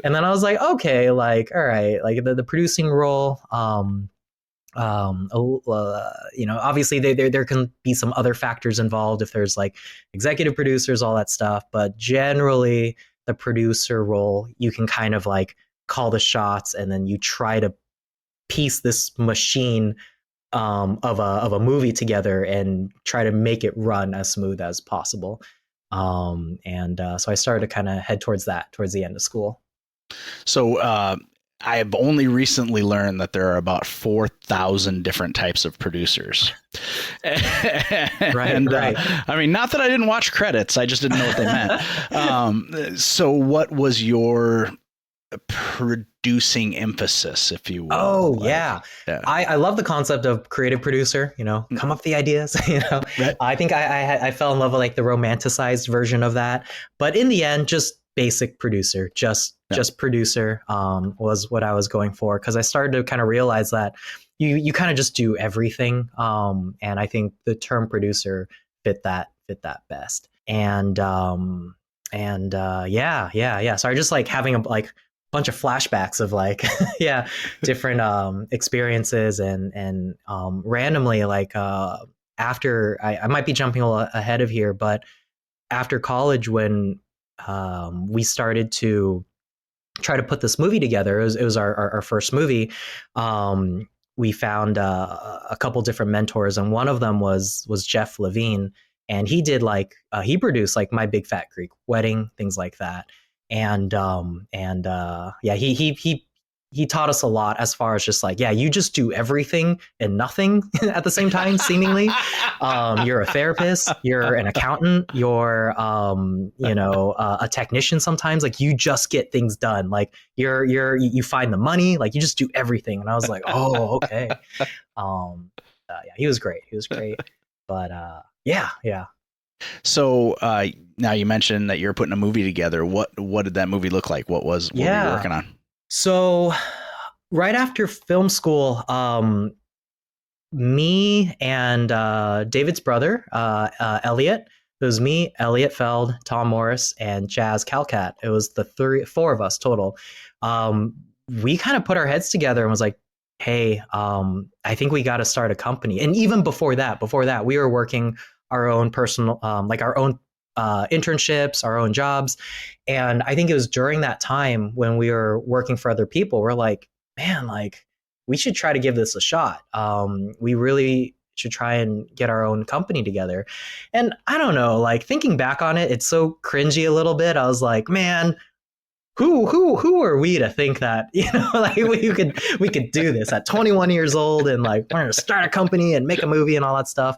And then I was like, okay, like, all right, like the producing role, obviously there can be some other factors involved if there's like executive producers, all that stuff, but generally the producer role, you can kind of like call the shots, and then you try to piece this machine of a movie together and try to make it run as smooth as possible. So I started to kind of head towards the end of school. So I have only recently learned that there are about 4,000 different types of producers. Right. I mean, not that I didn't watch credits, I just didn't know what they meant. So what was your producing emphasis, if you will? Oh, like, yeah. I love the concept of creative producer, come up with the ideas, Right. I think I fell in love with like the romanticized version of that. But in the end, just basic producer, just producer was what I was going for, because I started to kind of realize that you kind of just do everything. And I think the term producer fit that best. And So I just like having a bunch of flashbacks of like different experiences and randomly like after I might be jumping a little ahead of here, but after college, when we started to try to put this movie together, it was our first movie. We found a couple different mentors, and one of them was Jeff Levine, and he did he produced like My Big Fat Greek Wedding, things like that. He taught us a lot as far as just like, you just do everything and nothing at the same time, seemingly. You're a therapist, you're an accountant, you're a technician sometimes. Like you just get things done. Like you find the money, like you just do everything. And I was like, oh, okay. He was great. But yeah. So now you mentioned that you're putting a movie together. What did that movie look like? What were you working on? So right after film school, me and David's brother, Elliot, it was me, Elliot Feld, Tom Morris, and Jazz Calcat. It was the four of us total. We kind of put our heads together and was like, hey, I think we got to start a company. And even before that, we were working our own personal, our own internships, our own jobs. And I think it was during that time when we were working for other people, we're like, man, like we should try to give this a shot. We really should try and get our own company together. And I don't know, like thinking back on it, it's so cringy a little bit. I was like, man, who are we to think that, like we could do this at 21 years old and like we're going to start a company and make a movie and all that stuff.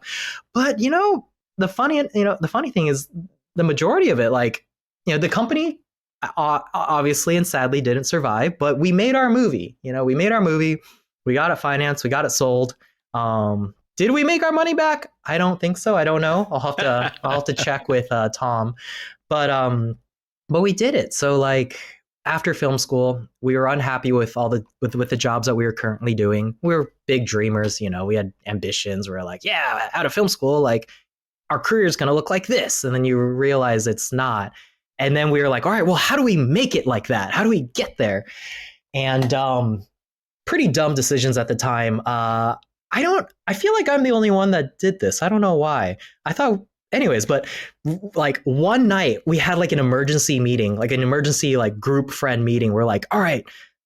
But the funny thing is the majority of it, like, the company obviously and sadly didn't survive, but we made our movie. We got it financed, we got it sold. Did we make our money back? I don't think so. I don't know. I'll have to check with Tom, but we did it. So like after film school, we were unhappy with with the jobs that we were currently doing. We were big dreamers, we had ambitions. We were like, out of film school, like our career is going to look like this. And then you realize it's not. And then we were like, all right, well, how do we make it like that? How do we get there? and pretty dumb decisions at the time. I feel like I'm the only one that did this. I don't know why. I thought anyways, but like one night we had like an emergency meeting, like an emergency like group friend meeting. We're like, all right,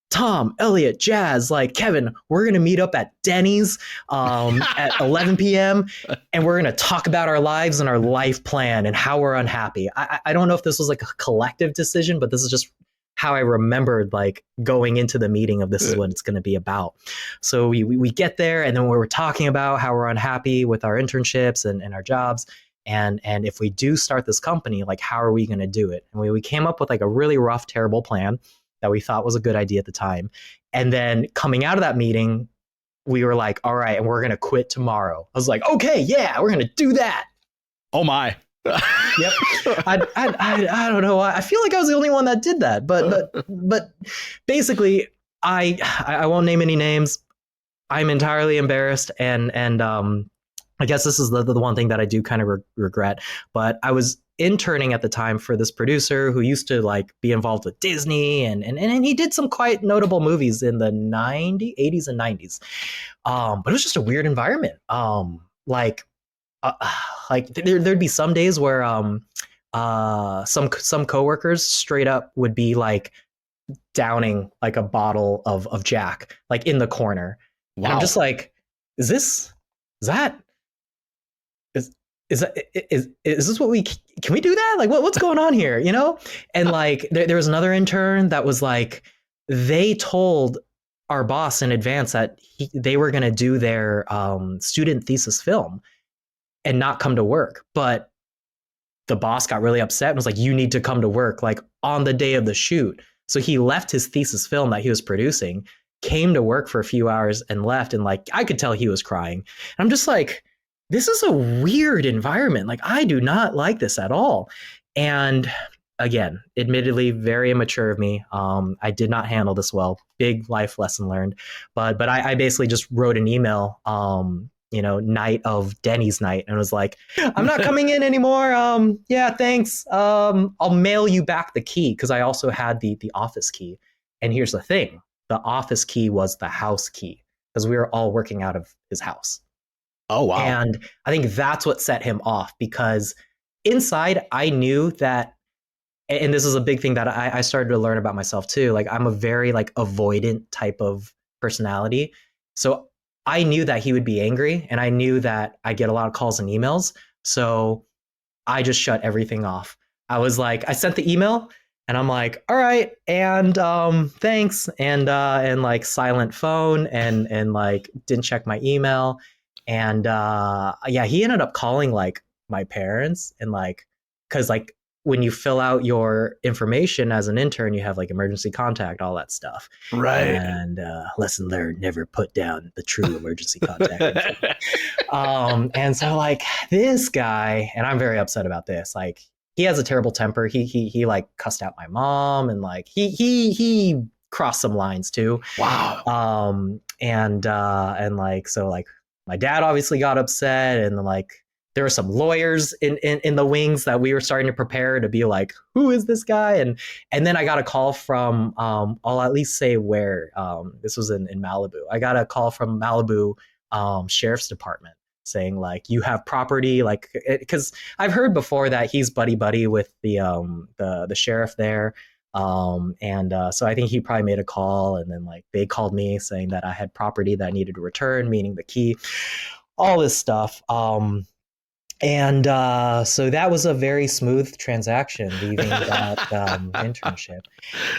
Tom, Elliot, Jazz, like Kevin, we're gonna meet up at Denny's at 11 p.m. and we're gonna talk about our lives and our life plan and how we're unhappy. I don't know if this was like a collective decision, but this is just how I remembered like going into the meeting of this is what it's going to be about. So we get there, and then we were talking about how we're unhappy with our internships and our jobs. And if we do start this company, like how are we going to do it? And we came up with like a really rough, terrible plan that we thought was a good idea at the time. And then coming out of that meeting, we were like, all right, and we're going to quit tomorrow. I was like, okay, yeah, we're going to do that. Oh my. Yep. I don't know. I feel like I was the only one that did that, but basically I won't name any names. I'm entirely embarrassed. And I guess this is the one thing that I do kind of regret, but I was interning at the time for this producer who used to like be involved with Disney and he did some quite notable movies in the 80s and 90s. But it was just a weird environment. Like there'd be some days where some coworkers straight up would be like downing like a bottle of Jack like in the corner. Wow. And I'm just like, is this what can we do that? Like what's going on here? You know? And like there was another intern that was like, they told our boss in advance that they were going to do their student thesis film and not come to work. But the boss got really upset and was like, you need to come to work like on the day of the shoot. So he left his thesis film that he was producing, came to work for a few hours and left. And like, I could tell he was crying. And I'm just like, this is a weird environment. Like, I do not like this at all. And again, admittedly, very immature of me. I did not handle this well. Big life lesson learned. But I basically just wrote an email, night of Denny's night, and was like, I'm not coming in anymore. Yeah, thanks. I'll mail you back the key, because I also had the office key. And here's the thing. The office key was the house key, because we were all working out of his house. Oh, wow. And I think that's what set him off, because inside I knew that, and this is a big thing that I started to learn about myself too. Like, I'm a very like avoidant type of personality. So I knew that he would be angry, and I knew that I get a lot of calls and emails. So I just shut everything off. I was like, I sent the email and I'm like, all right. And thanks. And like silent phone and like didn't check my email. And he ended up calling like my parents, and like, cause like when you fill out your information as an intern, you have like emergency contact, all that stuff. Right. And lesson learned, never put down the true emergency contact. And so like this guy, and I'm very upset about this, like he has a terrible temper. He like cussed out my mom, and like he crossed some lines too. Wow. And like, so like my dad obviously got upset, and like there were some lawyers in the wings that we were starting to prepare to be like, who is this guy? And then I got a call from, I'll at least say where, this was in Malibu. I got a call from Malibu Sheriff's Department saying like, you have property, like, because I've heard before that he's buddy with the sheriff there. So I think he probably made a call, and then like they called me saying that I had property that I needed to return, meaning the key, all this stuff. So that was a very smooth transaction, leaving that internship.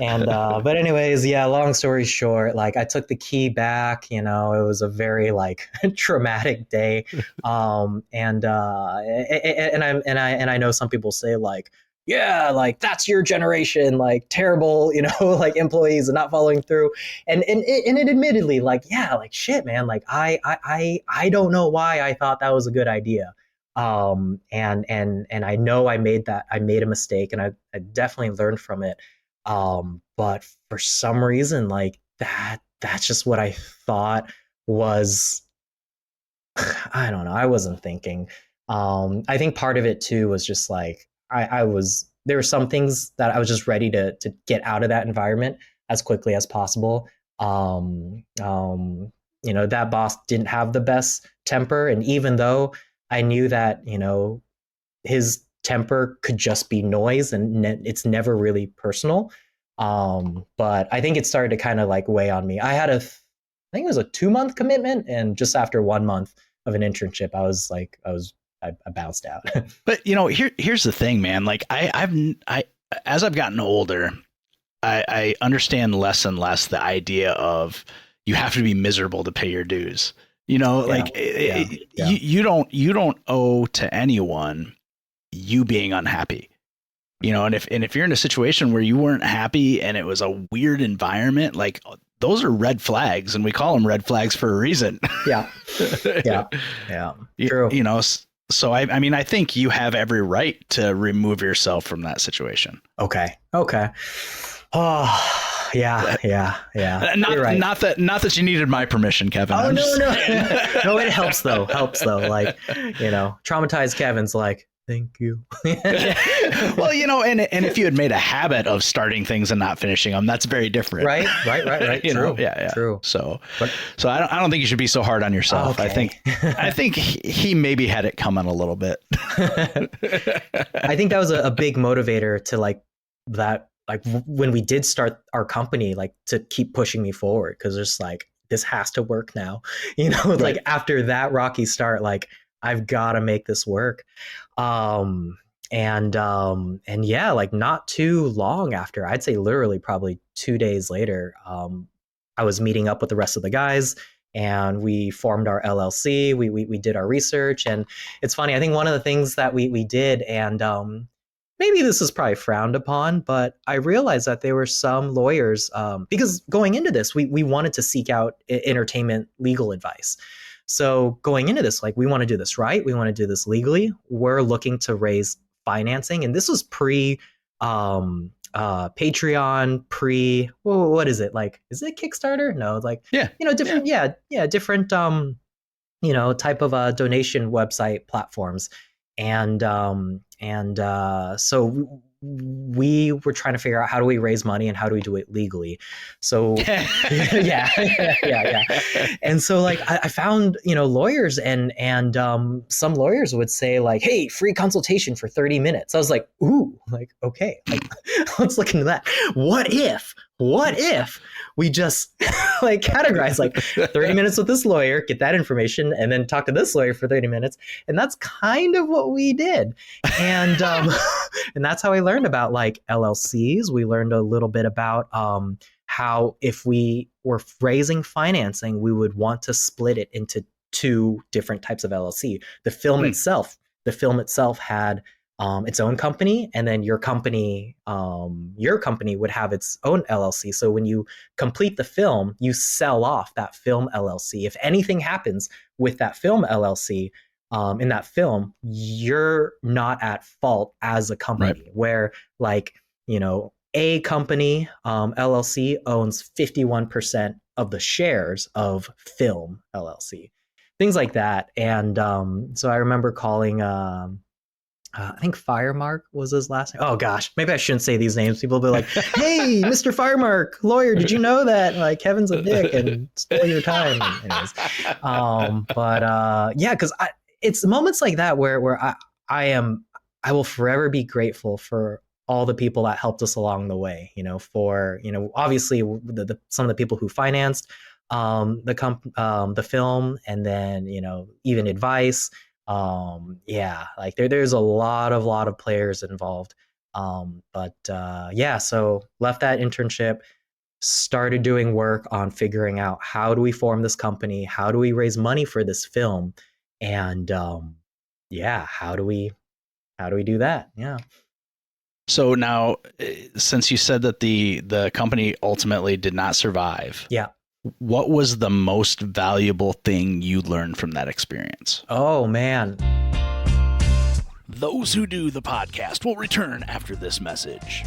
And but anyways, yeah, long story short, like I took the key back. You know, it was a very like traumatic day. And I know some people say like, yeah, like that's your generation, like terrible, you know, like employees and not following through. And it admittedly, like, yeah, like shit, man, like I don't know why I thought that was a good idea. And I know I made a mistake, and I definitely learned from it. But for some reason, like that's just what I thought was, I don't know. I wasn't thinking. I think part of it too was just like, there were some things that I was just ready to get out of that environment. as quickly as possible. That boss didn't have the best temper. And even though I knew that, his temper could just be noise and it's never really personal. But I think it started to kind of like weigh on me. I had I think it was a 2-month commitment. And just after 1 month of an internship, I bounced out. But here's the thing, man. Like as I've gotten older, I understand less and less the idea of you have to be miserable to pay your dues. You don't owe to anyone you being unhappy. And if you're in a situation where you weren't happy and it was a weird environment, like those are red flags, and we call them red flags for a reason. Yeah. True. So I think you have every right to remove yourself from that situation. Okay. Oh, yeah. Not right. not that you needed my permission, Kevin. Oh, no. No, it helps though. Like, traumatized Kevin's like, thank you. Well, and if you had made a habit of starting things and not finishing them, that's very different. Right. True. Yeah. True. So I don't think you should be so hard on yourself. Okay. I think he maybe had it coming a little bit. I think that was a big motivator to like when we did start our company, like to keep pushing me forward. Cause there's like, this has to work now, Right. Like after that rocky start, like I've got to make this work. And yeah, like not too long after, I'd say literally probably 2 days later, I was meeting up with the rest of the guys and we formed our LLC. We did our research, and it's funny. I think one of the things that we did, and maybe this is probably frowned upon, but I realized that there were some lawyers, because going into this, we wanted to seek out entertainment legal advice. So going into this, like, we want to do this right. We want to do this legally. We're looking to raise financing. And this was pre Patreon, what is it? Like, is it Kickstarter? No, like, different, different, type of donation website platforms. And so we were trying to figure out, how do we raise money and how do we do it legally? So yeah. And so like I found, lawyers and some lawyers would say like, hey, free consultation for 30 minutes. I was like, ooh, like, okay, like, let's look into that. What if we just like categorize like 30 minutes with this lawyer, get that information, and then talk to this lawyer for 30 minutes. And that's kind of what we did. And and that's how I learned about like LLCs. We learned a little bit about how if we were raising financing, we would want to split it into 2 different types of LLC. The film itself had its own company, and then your company would have its own LLC. So when you complete the film, you sell off that film LLC. If anything happens with that film LLC, in that film, you're not at fault as a company. Right. Where like, a company, LLC owns 51% of the shares of film LLC, things like that. And so I remember calling, I think Firemark was his last name. Oh gosh, maybe I shouldn't say these names. People will be like, hey, Mr. Firemark, lawyer, did you know that like Kevin's a dick and stole your time? Anyways, yeah, because it's moments like that where I will forever be grateful for all the people that helped us along the way. For obviously some of the people who financed the film, and then even advice. Like there's a lot of players involved. So left that internship, started doing work on figuring out, how do we form this company? How do we raise money for this film? And how do we do that? Yeah. So now, since you said that the company ultimately did not survive. Yeah. What was the most valuable thing you learned from that experience? Oh, man. Those Who Do the podcast will return after this message.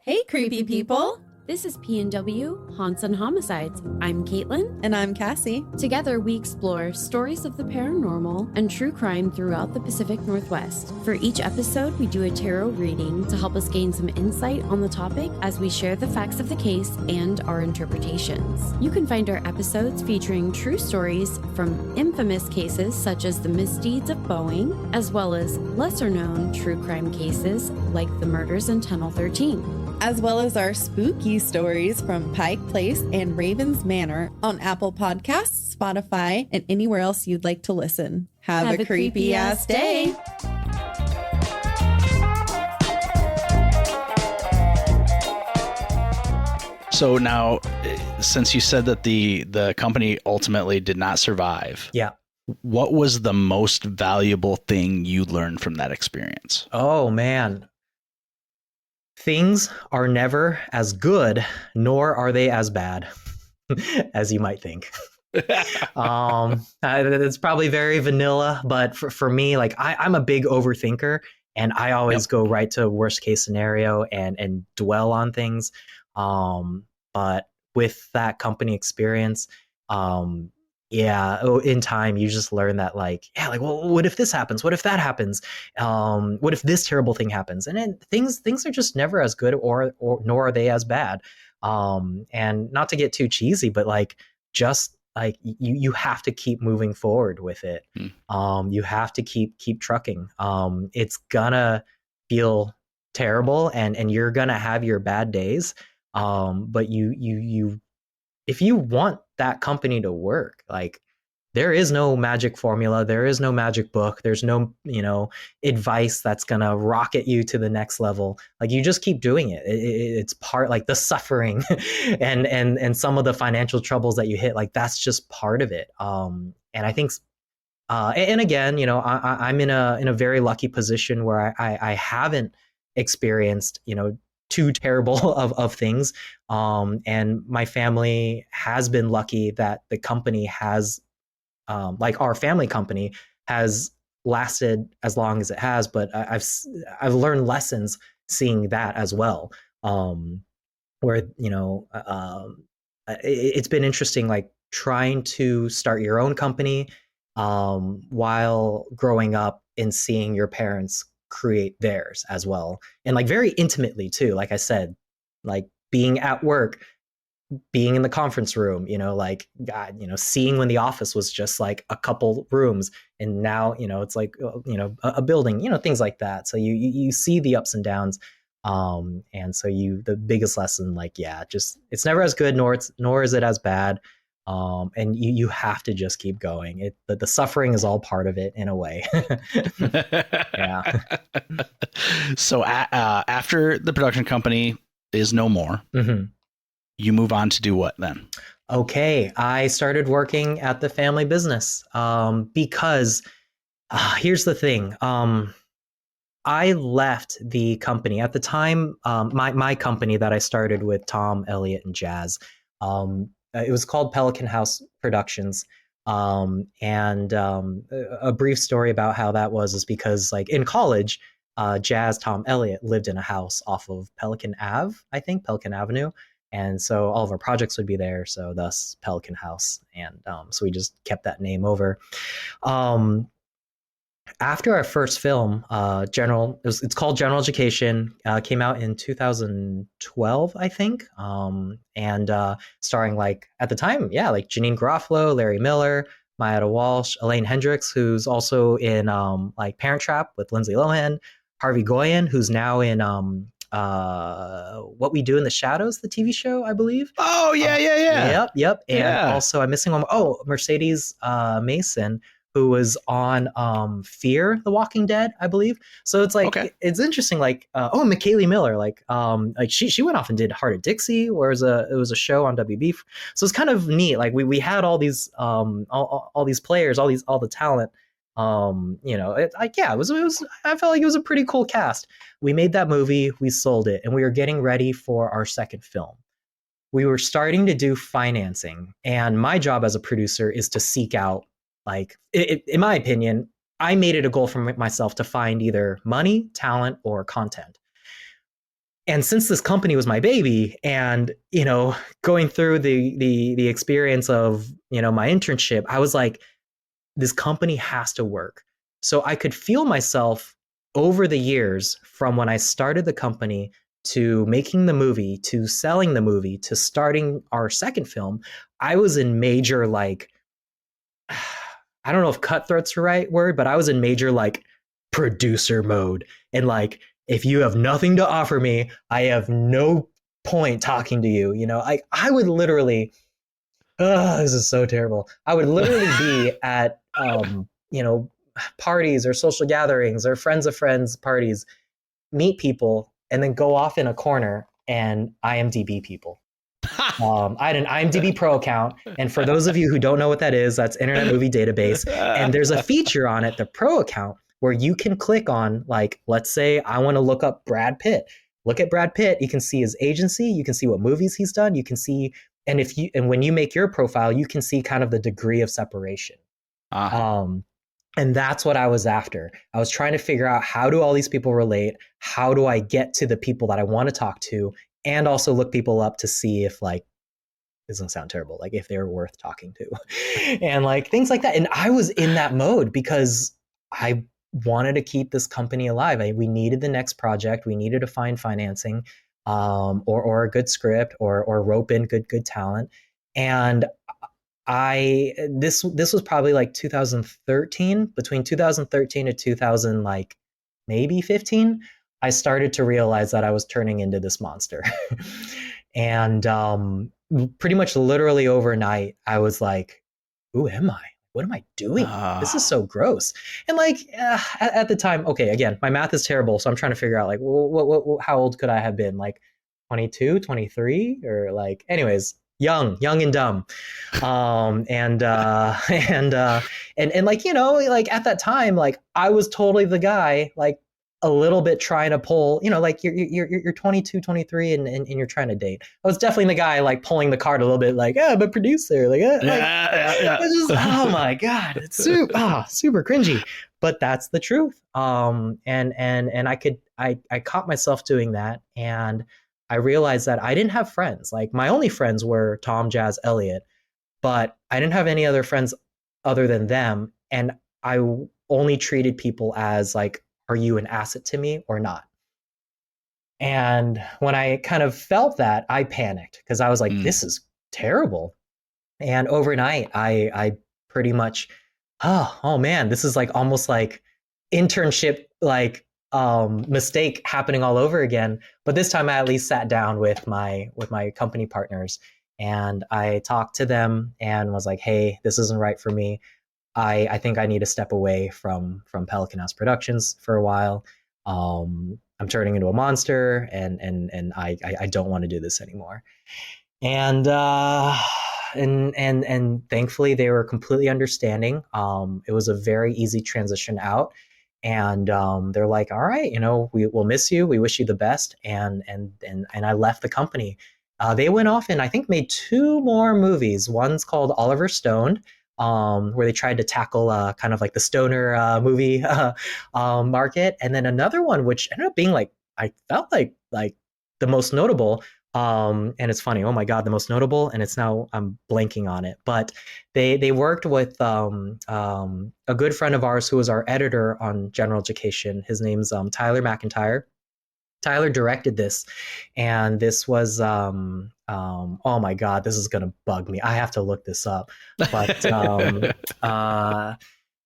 Hey, creepy people. This is P&W Haunts and Homicides. I'm Caitlin. And I'm Cassie. Together, we explore stories of the paranormal and true crime throughout the Pacific Northwest. For each episode, we do a tarot reading to help us gain some insight on the topic as we share the facts of the case and our interpretations. You can find our episodes featuring true stories from infamous cases such as the misdeeds of Boeing, as well as lesser-known true crime cases like the murders in Tunnel 13. As well as our spooky stories from Pike Place and Ravens Manor on Apple Podcasts, Spotify, and anywhere else you'd like to listen. Have a creepy ass day. So now, since you said that the company ultimately did not survive, Yeah. what was the most valuable thing you learned from that experience? Oh, man. Things are never as good, nor are they as bad as you might think. It's probably very vanilla, but for me, like I'm a big overthinker, and I always go right to worst case scenario and dwell on things. But with that company experience, in time you just learn that well, what if this happens? What if that happens? What if this terrible thing happens? And then things are just never as good or nor are they as bad. And not to get too cheesy, but you have to keep moving forward with it. You have to keep trucking. It's gonna feel terrible and you're gonna have your bad days. But you if you want that company to work, there is no magic formula, there is no magic book, there's no advice that's gonna rocket you to the next level. You just keep doing it. It's part, the suffering and some of the financial troubles that you hit, that's just part of it. And I think and again, I'm in a very lucky position where I haven't experienced too terrible of things. And my family has been lucky that the company has, our family company has lasted as long as it has, but I've learned lessons seeing that as well. Where, it's been interesting, trying to start your own company, while growing up and seeing your parents create theirs as well, and very intimately too. Like I said, being at work, being in the conference room, seeing when the office was just a couple rooms, and now it's a building, things like that. So you see the ups and downs, and so the biggest lesson, just it's never as good nor is it as bad. And you have to just keep going. The suffering is all part of it in a way. Yeah. So after the production company is no more, you move on to do what then? Okay, I started working at the family business because here's the thing. I left the company at the time. My company that I started with Tom, Elliot, and Jazz. It was called Pelican House Productions. And a brief story about how that is because in college, Jazz, Tom, Elliot lived in a house off of Pelican Avenue. And so all of our projects would be there. So thus Pelican House. And so we just kept that name over. After our first film, it's called General Education, came out in 2012, I think, and starring at the time, Janine Garofalo, Larry Miller, Mayada Walsh, Elaine Hendricks, who's also in Parent Trap with Lindsay Lohan, Harvey Goyen, who's now in What We Do in the Shadows, the TV show, I believe. Oh yeah. Yep. And also I'm missing one. Oh, Mercedes Mason, who was on Fear the Walking Dead, I believe. So it's it's interesting. McKaylee Miller, she went off and did Heart of Dixie, where it was a show on WB. So it's kind of neat. We had all these all these players, all the talent. It was I felt like it was a pretty cool cast. We made that movie, we sold it, and we were getting ready for our second film. We were starting to do financing, and my job as a producer is to seek out, in my opinion, I made it a goal for myself to find either money, talent, or content. and since this company was my baby, and going through the experience of my internship, I was like, this company has to work. So I could feel myself over the years, from when I started the company to making the movie to selling the movie to starting our second film. I was in major, like, I don't know if cutthroat's the right word, but I was in major, like, producer mode. And like, if you have nothing to offer me, I have no point talking to you. I would literally, this is so terrible. I would literally be at, parties or social gatherings or friends of friends parties, meet people, and then go off in a corner and IMDb people. I had an IMDb Pro account, and for those of you who don't know what that is, that's Internet Movie Database. And there's a feature on it, the Pro account, where you can click on, like, let's say I want to look up Brad Pitt. Look at Brad Pitt. You can see his agency. You can see what movies he's done. You can see, and when you make your profile, you can see kind of the degree of separation. And that's what I was after. I was trying to figure out, how do all these people relate? How do I get to the people that I want to talk to? And also look people up to see if, like, this doesn't sound terrible, like if they're worth talking to and like things like that. And I was in that mode because I wanted to keep this company alive. We needed the next project. We needed to find financing, or a good script, or rope in good talent. And this was probably like 2013, between 2013 to 2000, like maybe 15, I started to realize that I was turning into this monster. And pretty much literally overnight, I was like, who am I? What am I doing? This is so gross. And like, at the time, okay, again, my math is terrible. So I'm trying to figure out, like, how old could I have been? Like 22, 23, or like, anyways, young and dumb. And like, like at that time, like I was totally the guy, like a little bit trying to pull, like you're 22, 23 and you're trying to date. I was definitely the guy, like, pulling the card a little bit, like, I'm a producer, like, it's just, oh my God, it's super cringy, but that's the truth. And I caught myself doing that, and I realized that I didn't have friends. Like, my only friends were Tom, Jazz, Elliot, but I didn't have any other friends other than them. And I only treated people as, like, are you an asset to me or not? And when I kind of felt that, I panicked, because I was like, this is terrible. And overnight, I pretty much, oh man, this is like almost like internship, like, mistake happening all over again. But this time I at least sat down with my company partners, and I talked to them and was like, hey, this isn't right for me. I think I need to step away from Pelican House Productions for a while. I'm turning into a monster, and I don't want to do this anymore. And thankfully they were completely understanding. It was a very easy transition out. And they're like, all right, we will miss you. We wish you the best. And I left the company. They went off and I think made 2 more movies. One's called Oliver Stone, where they tried to tackle kind of like the stoner movie market. And then another one, which ended up being, like, I felt like the most notable. And it's funny, oh my God, the most notable, and it's now, I'm blanking on it, but they worked with a good friend of ours who was our editor on General Education. His name's Tyler McIntyre. Tyler directed this, and this was oh my God, this is gonna bug me. I have to look this up, but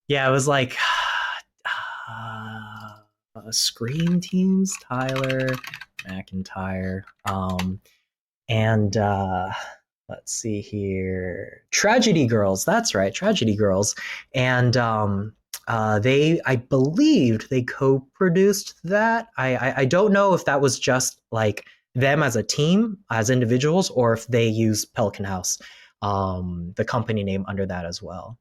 yeah, it was like Scream Teams, Tyler McIntyre, and let's see here, Tragedy Girls. That's right, Tragedy Girls, and I believed they co-produced that. I don't know if that was just like them as a team, as individuals, or if they used Pelican House, the company name, under that as well.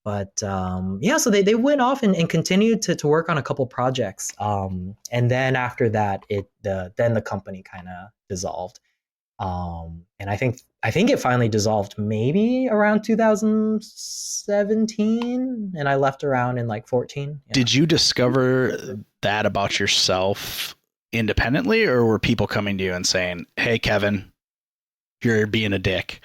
But yeah, so they went off and continued to work on a couple projects. And then after that, then the company kind of dissolved. And I think it finally dissolved maybe around 2017, and I left around in like 14. Yeah. Did you discover that about yourself independently, or were people coming to you and saying, "Hey, Kevin, you're being a dick"?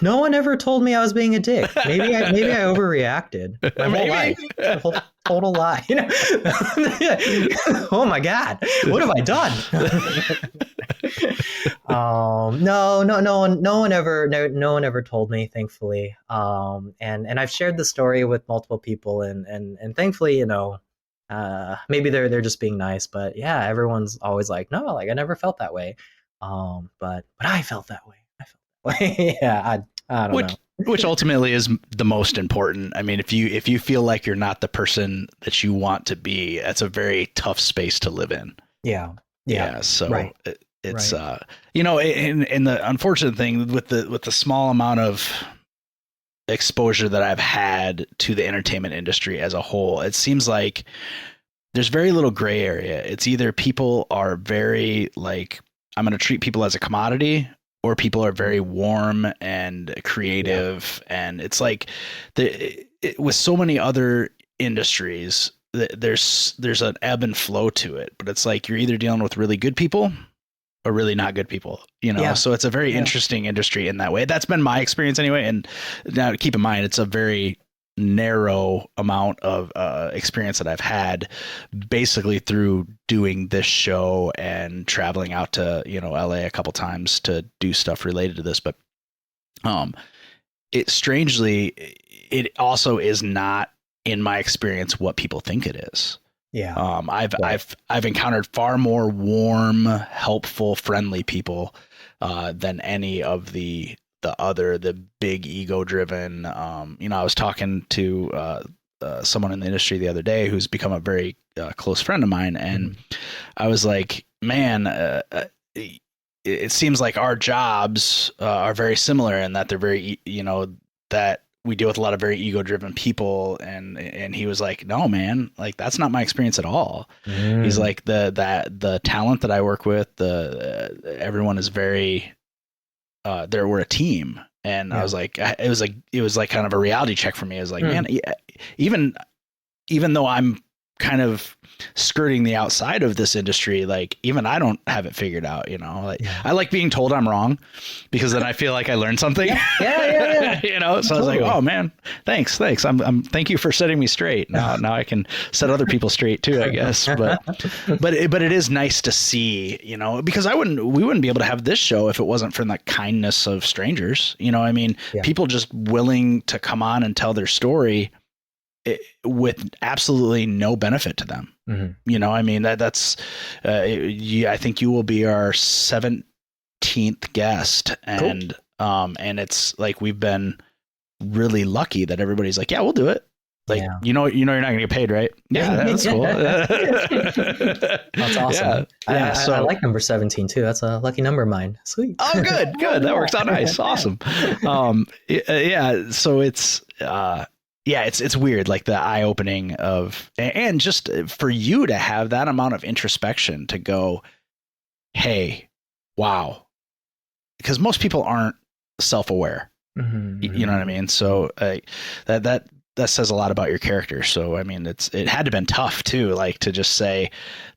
No one ever told me I was being a dick. Maybe I overreacted. My whole life, a whole total lie. Oh my God, what have I done? No one ever told me, thankfully. And I've shared the story with multiple people, and thankfully, maybe they're just being nice, but yeah, everyone's always like, no, like I never felt that way. But I felt that way. Yeah, I don't know. Which ultimately is the most important. I mean, if you feel like you're not the person that you want to be, that's a very tough space to live in. Yeah. So right. it's and the unfortunate thing with the small amount of exposure that I've had to the entertainment industry as a whole, it seems like there's very little gray area. It's either people are very like, I'm going to treat people as a commodity, or people are very warm and creative. Yeah. And it's like with so many other industries, there's an ebb and flow to it, but it's like you're either dealing with really good people or really not good people, Yeah. So it's a very interesting industry in that way. That's been my experience anyway. And now keep in mind, it's a very narrow amount of experience that I've had basically through doing this show and traveling out to LA a couple times to do stuff related to this. But it also is not, in my experience, what people think it is. Yeah. I've encountered far more warm, helpful, friendly people than any of the big ego driven. I was talking to someone in the industry the other day who's become a very close friend of mine, and I was like, man, it seems like our jobs are very similar in that they're very, that we deal with a lot of very ego driven people. And he was like, no, man, like that's not my experience at all. He's like the talent that I work with, everyone is very, we're a team. And I was like, it was like kind of a reality check for me. I was like, man, even though I'm kind of skirting the outside of this industry, like even I don't have it figured out, I like being told I'm wrong, because then I feel like I learned something. Yeah. So I was like, oh man, thanks. I'm thank you for setting me straight. Now I can set other people straight too, I guess. But it is nice to see, because we wouldn't be able to have this show if it wasn't for the kindness of strangers. People just willing to come on and tell their story with absolutely no benefit to them. That's I think you will be our 17th guest, and cool. And it's like we've been really lucky that everybody's like, yeah, we'll do it. Like, you're not gonna get paid, right? Yeah, that's cool. That's awesome. Yeah. So I like number 17 too. That's a lucky number of mine. Sweet. Oh, good. That works out nice. Awesome. So it's it's weird, like the eye opening of, and just for you to have that amount of introspection to go, hey, wow, because most people aren't self-aware. You know what I mean? So that says a lot about your character. So I mean, it had to been tough too, like to just say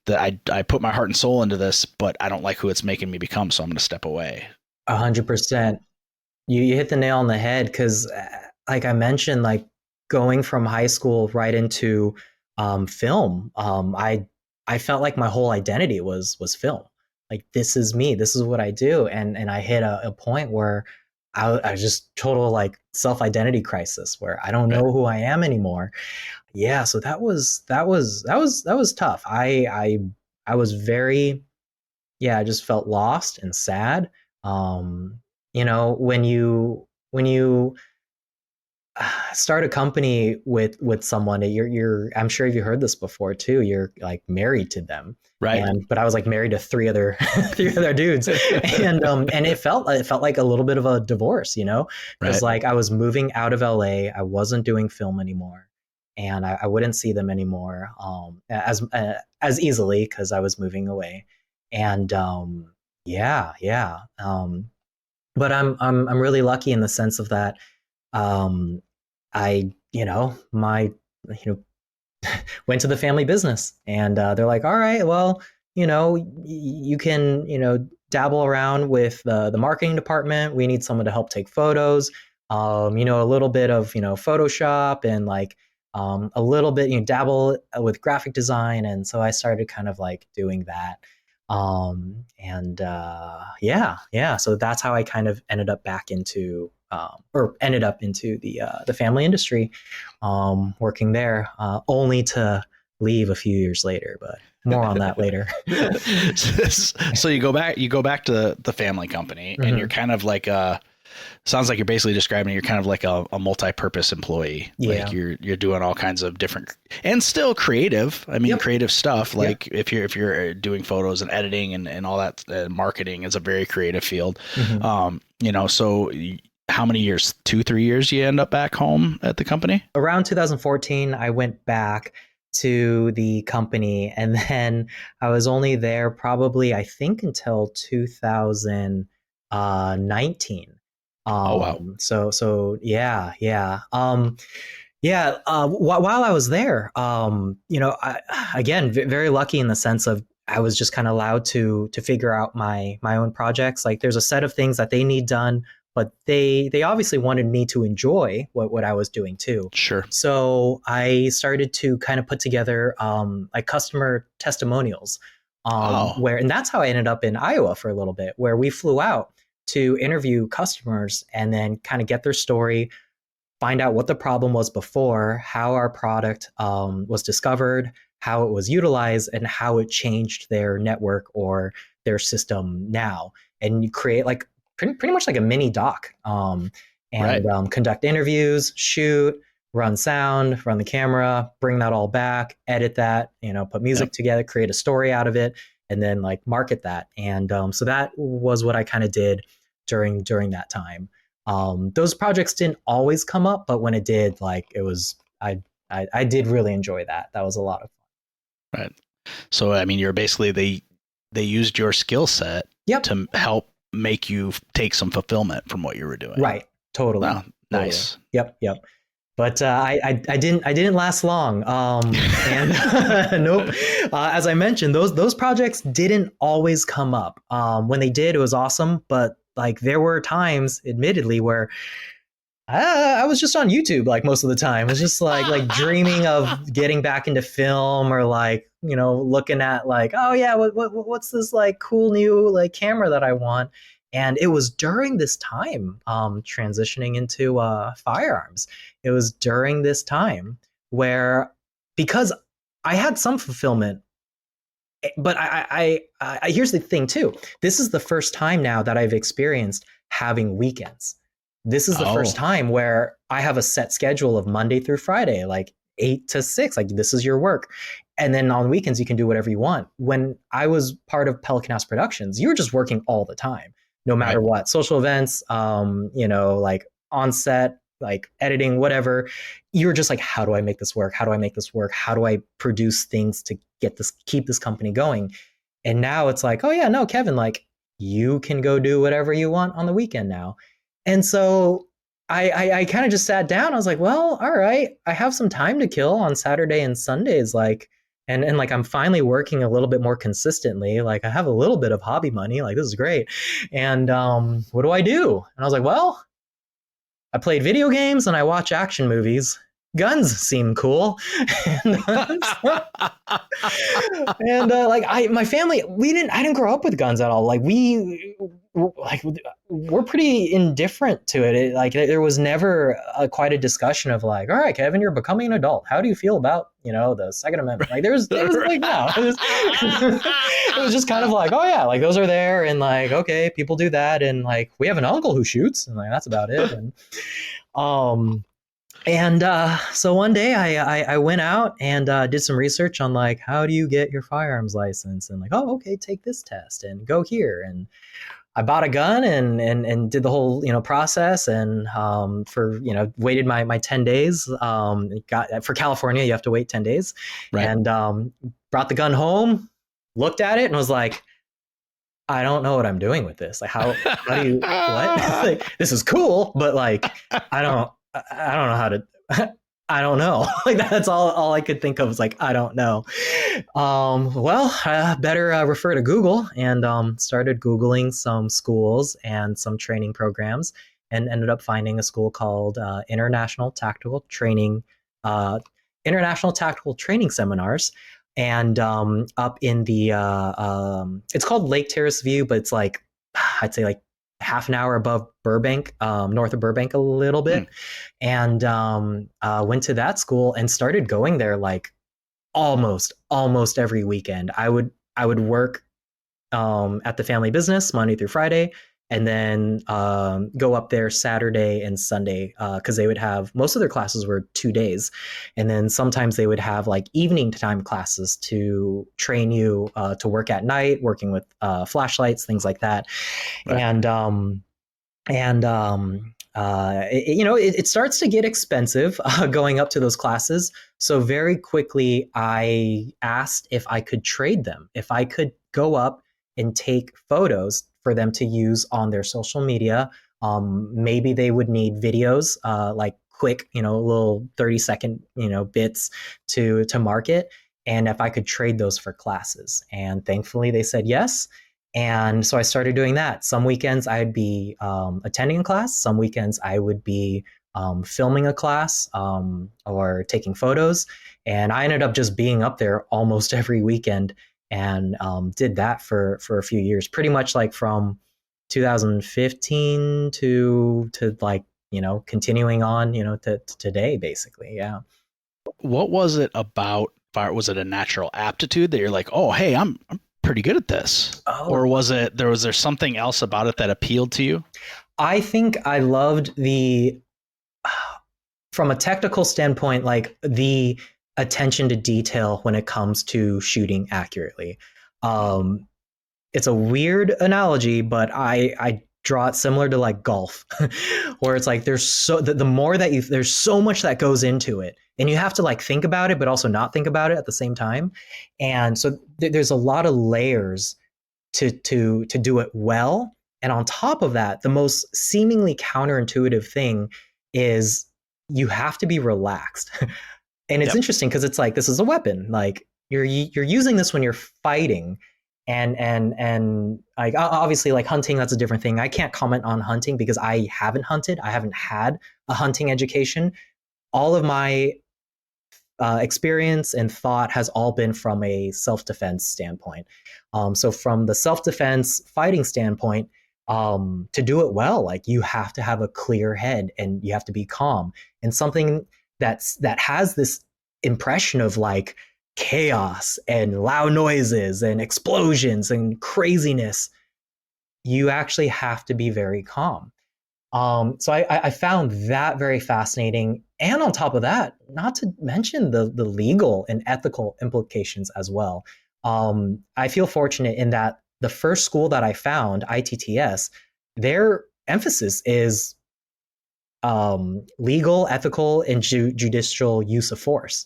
that I put my heart and soul into this, but I don't like who it's making me become, so I'm going to step away. 100%. You hit the nail on the head, because like I mentioned, like going from high school right into film, I felt like my whole identity was film. Like, this is me, this is what I do. And I hit a point where I was just total like self-identity crisis, where I don't know who I am anymore. Yeah. So that was tough. I was very, I just felt lost and sad. When you start a company with someone, you're I'm sure you've heard this before too, you're like married to them, right? But I was like married to three other dudes, and it felt like a little bit of a divorce, because like I was moving out of LA, I wasn't doing film anymore, and I wouldn't see them anymore as easily because I was moving away, and but I'm really lucky in the sense of that. My went to the family business, and they're like, all right, well, you can, dabble around with the marketing department. We need someone to help take photos. A little bit of, Photoshop and like a little bit, dabble with graphic design. And so I started kind of like doing that. Yeah. So that's how I kind of ended up back into, the family industry, working there, only to leave a few years later, but more on that later. So you go back to the family company, and you're kind of like sounds like you're basically describing you're kind of like a multi-purpose employee. Yeah. Like you're doing all kinds of different and still creative. I mean, creative stuff. Like if you're doing photos and editing and all that, marketing is a very creative field. So how many years, 2-3 years you end up back home at the company? Around 2014, I went back to the company, and then I was only there probably, I think, until 2019. Oh, wow. So yeah. While I was there, very lucky in the sense of I was just kind of allowed to figure out my own projects. Like there's a set of things that they need done, but they obviously wanted me to enjoy what I was doing too. Sure. So I started to kind of put together like customer testimonials, and that's how I ended up in Iowa for a little bit, where we flew out to interview customers and then kind of get their story, find out what the problem was before, how our product was discovered, how it was utilized, and how it changed their network or their system now. And you create like pretty much like a mini doc, conduct interviews, shoot, run sound, run the camera, bring that all back, edit that, put music together, create a story out of it, and then like market that. And so that was what I kind of did during that time. Those projects didn't always come up, but when it did, like it was, I did really enjoy that. That was a lot of fun. Right. So, I mean, you're basically, they used your skill set to help make you take some fulfillment from what you were doing. Right. Totally. Wow. Nice. Totally. Yep. But I didn't last long. And nope. As I mentioned, those projects didn't always come up. When they did, it was awesome. But like there were times, admittedly, where I was just on YouTube like most of the time. It was just like dreaming of getting back into film, or like, looking at like, oh yeah, what's this like cool new like camera that I want. And it was during this time, transitioning into firearms. It was during this time where, because I had some fulfillment, but I here's the thing too. This is the first time now that I've experienced having weekends. This is the first time where I have a set schedule of Monday through Friday, like 8 to 6, like this is your work. And then on weekends, you can do whatever you want. When I was part of Pelican House Productions, you were just working all the time, no matter what. Social events, like on set, like editing, whatever. You were just like, how do I make this work? How do I make this work? How do I produce things to keep this company going? And now it's like, oh yeah, no, Kevin, like you can go do whatever you want on the weekend now. And so I kind of just sat down. I was like, well, all right, I have some time to kill on Saturday and Sundays. Like, and like, I'm finally working a little bit more consistently. Like I have a little bit of hobby money. Like this is great. And what do I do? And I was like, well, I played video games and I watch action movies. Guns seem cool. And my family, I didn't grow up with guns at all. Like we're pretty indifferent to it. There was never quite a discussion of like, all right, Kevin, you're becoming an adult. How do you feel about, the Second Amendment? Like there was like, no, it was just kind of like, oh yeah, like those are there. And like, okay, people do that. And like, we have an uncle who shoots, and like, that's about it. And so one day I went out and did some research on like, how do you get your firearms license? And like, oh, okay, take this test and go here. And I bought a gun and did the whole, process. And waited my 10 days. For California, you have to wait 10 days. Right. And brought the gun home, looked at it, and was like, I don't know what I'm doing with this. Like, how do you, what? Like, this is cool, but like, I don't know how to, I don't know. Like that's all I could think of was like, I don't know. Better refer to Google, and started Googling some schools and some training programs, and ended up finding a school called International Tactical Training Seminars. And up in the, it's called Lake Terrace View, but it's like, I'd say like half an hour above Burbank, north of Burbank a little bit. And went to that school and started going there like almost every weekend. I would work at the family business Monday through Friday, and then go up there Saturday and Sunday, because they would have, most of their classes were 2 days, and then sometimes they would have like evening time classes to train you to work at night, working with flashlights, things like that. Right. It starts to get expensive going up to those classes. So very quickly, I asked if I could trade them, if I could go up and take photos for them to use on their social media. Maybe they would need videos, like quick, little 30-second, bits to market. And if I could trade those for classes. And thankfully they said yes. And so I started doing that. Some weekends I'd be attending a class. Some weekends I would be filming a class or taking photos. And I ended up just being up there almost every weekend, and did that for a few years, pretty much like from 2015 to like, continuing on, to today, basically. Yeah. What was it about fire? Was it a natural aptitude that you're like, oh, hey, I'm pretty good at this? Or was there something else about it that appealed to you? I think I loved from a technical standpoint, like the attention to detail when it comes to shooting accurately. It's a weird analogy, but I draw it similar to like golf, where it's like there's so much that goes into it, and you have to like think about it, but also not think about it at the same time. And so there's a lot of layers to do it well. And on top of that, the most seemingly counterintuitive thing is you have to be relaxed. And it's interesting because it's like, this is a weapon. Like you're using this when you're fighting, and like obviously like hunting, that's a different thing. I can't comment on hunting because I haven't hunted. I haven't had a hunting education. All of my experience and thought has all been from a self-defense standpoint. So from the self-defense fighting standpoint, to do it well, like you have to have a clear head and you have to be calm. And something that has this impression of like chaos and loud noises and explosions and craziness, you actually have to be very calm. So I found that very fascinating. And on top of that, not to mention the legal and ethical implications as well. I feel fortunate in that the first school that I found, ITTS, their emphasis is legal, ethical, and judicial use of force,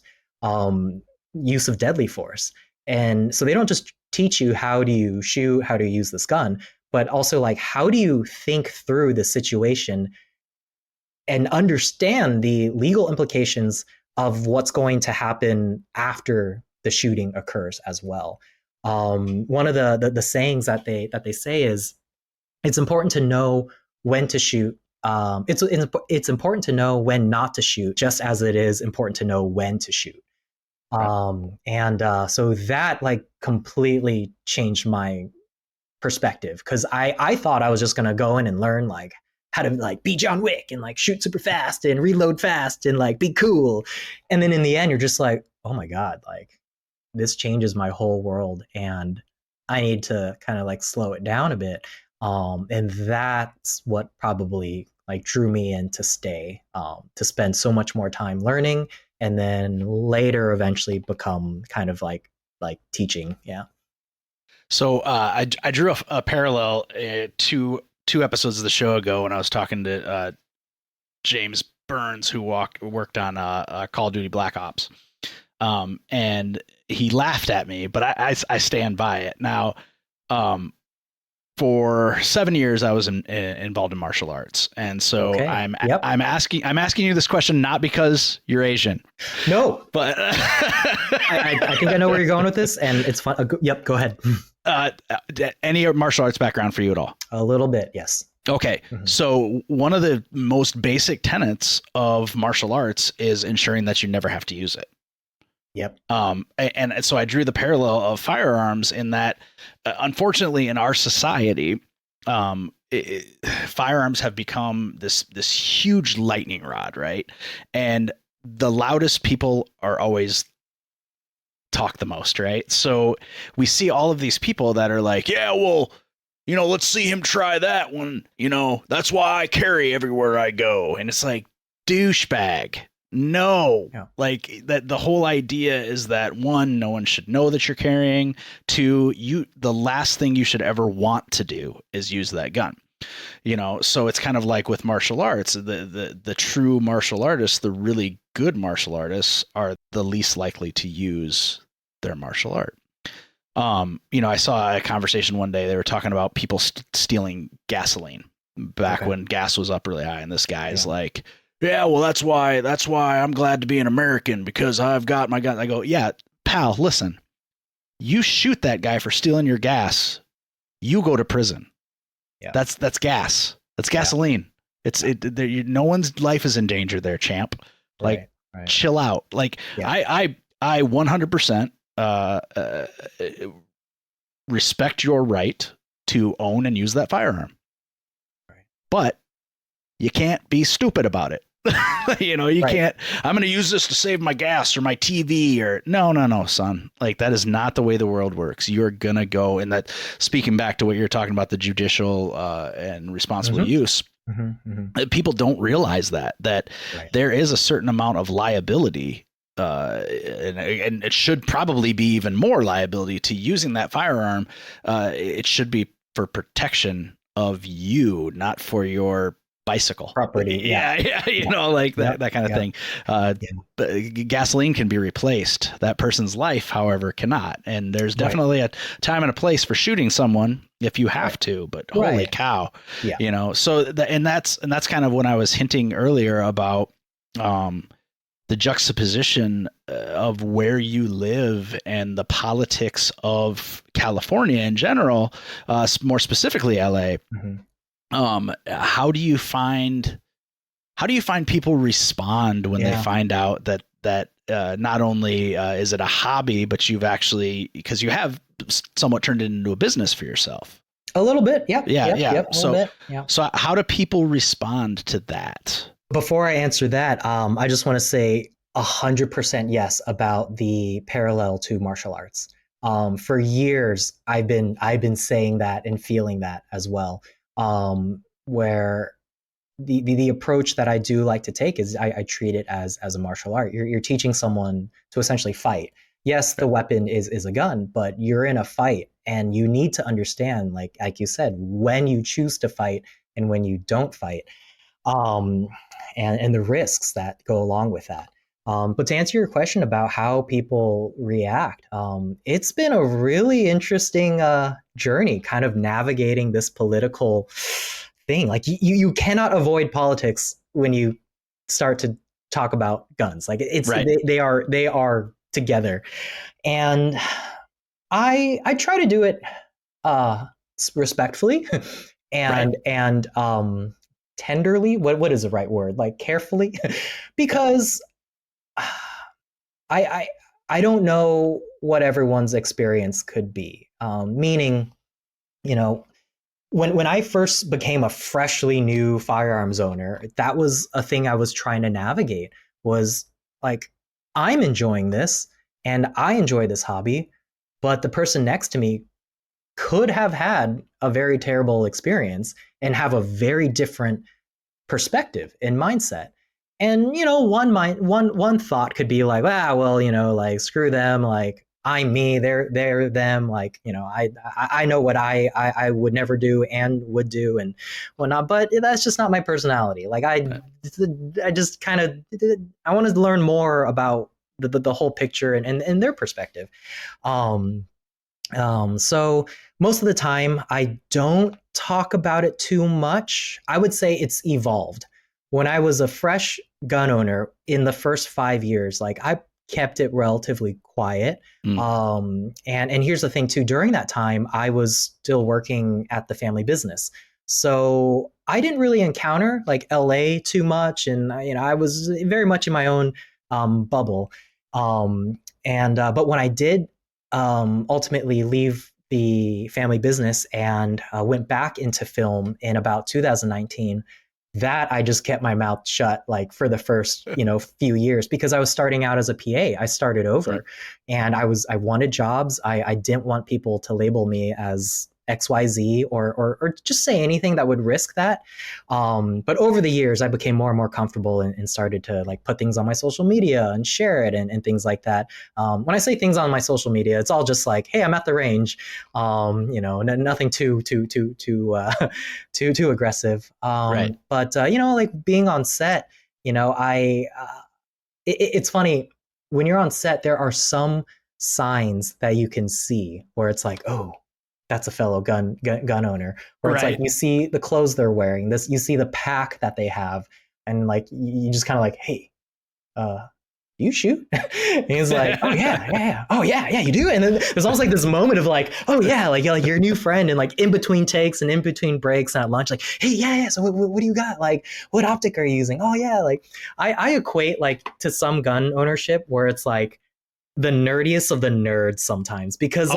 use of deadly force. And so they don't just teach you how do you shoot, how to use this gun, but also like how do you think through the situation and understand the legal implications of what's going to happen after the shooting occurs as well. One of the sayings that they say is, it's important to know when to shoot. It's important to know when not to shoot, just as it is important to know when to shoot. So that like completely changed my perspective, because I thought I was just gonna go in and learn like how to like be John Wick and like shoot super fast and reload fast and like be cool. And then in the end, you're just like, oh my God, like this changes my whole world, and I need to kind of like slow it down a bit. And that's what probably like drew me in to stay, to spend so much more time learning, and then later eventually become kind of like teaching. Yeah. So I drew a parallel to two episodes of the show ago when I was talking to James Burns, who worked on Call of Duty Black Ops. And he laughed at me, but I stand by it. Now, for 7 years I was involved in martial arts, and so Okay. I'm Yep. asking you this question not because you're Asian, No, but I think I know where you're going with this, and it's fun. Yep, go ahead. Any martial arts background for you at all? A little bit, yes. Okay, so one of the most basic tenets of martial arts is ensuring that you never have to use it. Yep. And so I drew the parallel of firearms in that, unfortunately, in our society, firearms have become this huge lightning rod, right? And the loudest people are always talk the most, right? So we see all of these people that are like, yeah, well, let's see him try that one. That's why I carry everywhere I go. And it's like, douchebag. No, like that. The whole idea is that, one, no one should know that you're carrying. Two, the last thing you should ever want to do is use that gun. So it's kind of like with martial arts, the true martial artists, the really good martial artists, are the least likely to use their martial art. I saw a conversation one day. They were talking about people stealing gasoline back when gas was up really high, and this guy is like, yeah, well, that's why I'm glad to be an American, because I've got my gun. I go, yeah, pal, listen, you shoot that guy for stealing your gas, you go to prison. Yeah. That's gas. That's gasoline. No one's life is in danger there, champ. Like, chill out. Like, I 100% respect your right to own and use that firearm. But you can't be stupid about it. You can't, I'm going to use this to save my gas or my TV or no, son. Like, that is not the way the world works. You're going to go, and that, speaking back to what you're talking about, the judicial and responsible use, people don't realize that there is a certain amount of liability, and it should probably be even more liability to using that firearm. It should be for protection of you, not for your bicycle property. Like that kind of thing. But gasoline can be replaced. That person's life, however, cannot. And there's definitely a time and a place for shooting someone if you have to. But holy cow, So that's kind of when I was hinting earlier about the juxtaposition of where you live and the politics of California in general, more specifically LA. How do you find people respond when they find out that not only is it a hobby, but you've actually, because you have somewhat turned it into a business for yourself? A little bit. So how do people respond to that? Before I answer that, I just want to say 100% yes about the parallel to martial arts. For years, I've been saying that and feeling that as well. Where the approach that I do like to take is I treat it as a martial art. You're teaching someone to essentially fight. Yes, the weapon is a gun, but you're in a fight, and you need to understand, like you said, when you choose to fight and when you don't fight, and the risks that go along with that. But to answer your question about how people react, it's been a really interesting journey, kind of navigating this political thing. Like, you cannot avoid politics when you start to talk about guns. Like, it's they are together, and I try to do it respectfully and tenderly. What is the right word? Like, carefully, because I don't know what everyone's experience could be. Meaning, when I first became a freshly new firearms owner, that was a thing I was trying to navigate, was like, I'm enjoying this and I enjoy this hobby, but the person next to me could have had a very terrible experience and have a very different perspective and mindset. And, one thought could be like, like, screw them. Like, I'm me, they're them. Like, I know what I would never do and would do and whatnot, but that's just not my personality. Like, I just kind of, I wanted to learn more about the whole picture and their perspective. So most of the time, I don't talk about it too much. I would say it's evolved. When I was a fresh gun owner in the first 5 years, like I kept it relatively quiet. And here's the thing too, during that time, I was still working at the family business. So I didn't really encounter like LA too much. And, I was very much in my own bubble. But when I did ultimately leave the family business and went back into film in about 2019, that I just kept my mouth shut like for the first, few years, because I was starting out as a PA. I started over and I wanted jobs. I didn't want people to label me as XYZ or just say anything that would risk that. But over the years, I became more and more comfortable and started to like put things on my social media and share it and things like that. When I say things on my social media, it's all just like, hey, I'm at the range. Nothing too too aggressive. Right. But like being on set, it's funny when you're on set. There are some signs that you can see where it's like, oh, that's a fellow gun owner. Where it's like you see the clothes they're wearing, you see the pack that they have, and like you just kind of like, hey, you shoot? And he's like, oh yeah, oh yeah, you do. And then there's almost like this moment of like, oh yeah, like your new friend, and like in between takes and in between breaks and at lunch, like, hey, yeah. So what do you got? Like, what optic are you using? Oh yeah, like I equate like to some gun ownership where it's like the nerdiest of the nerds sometimes, because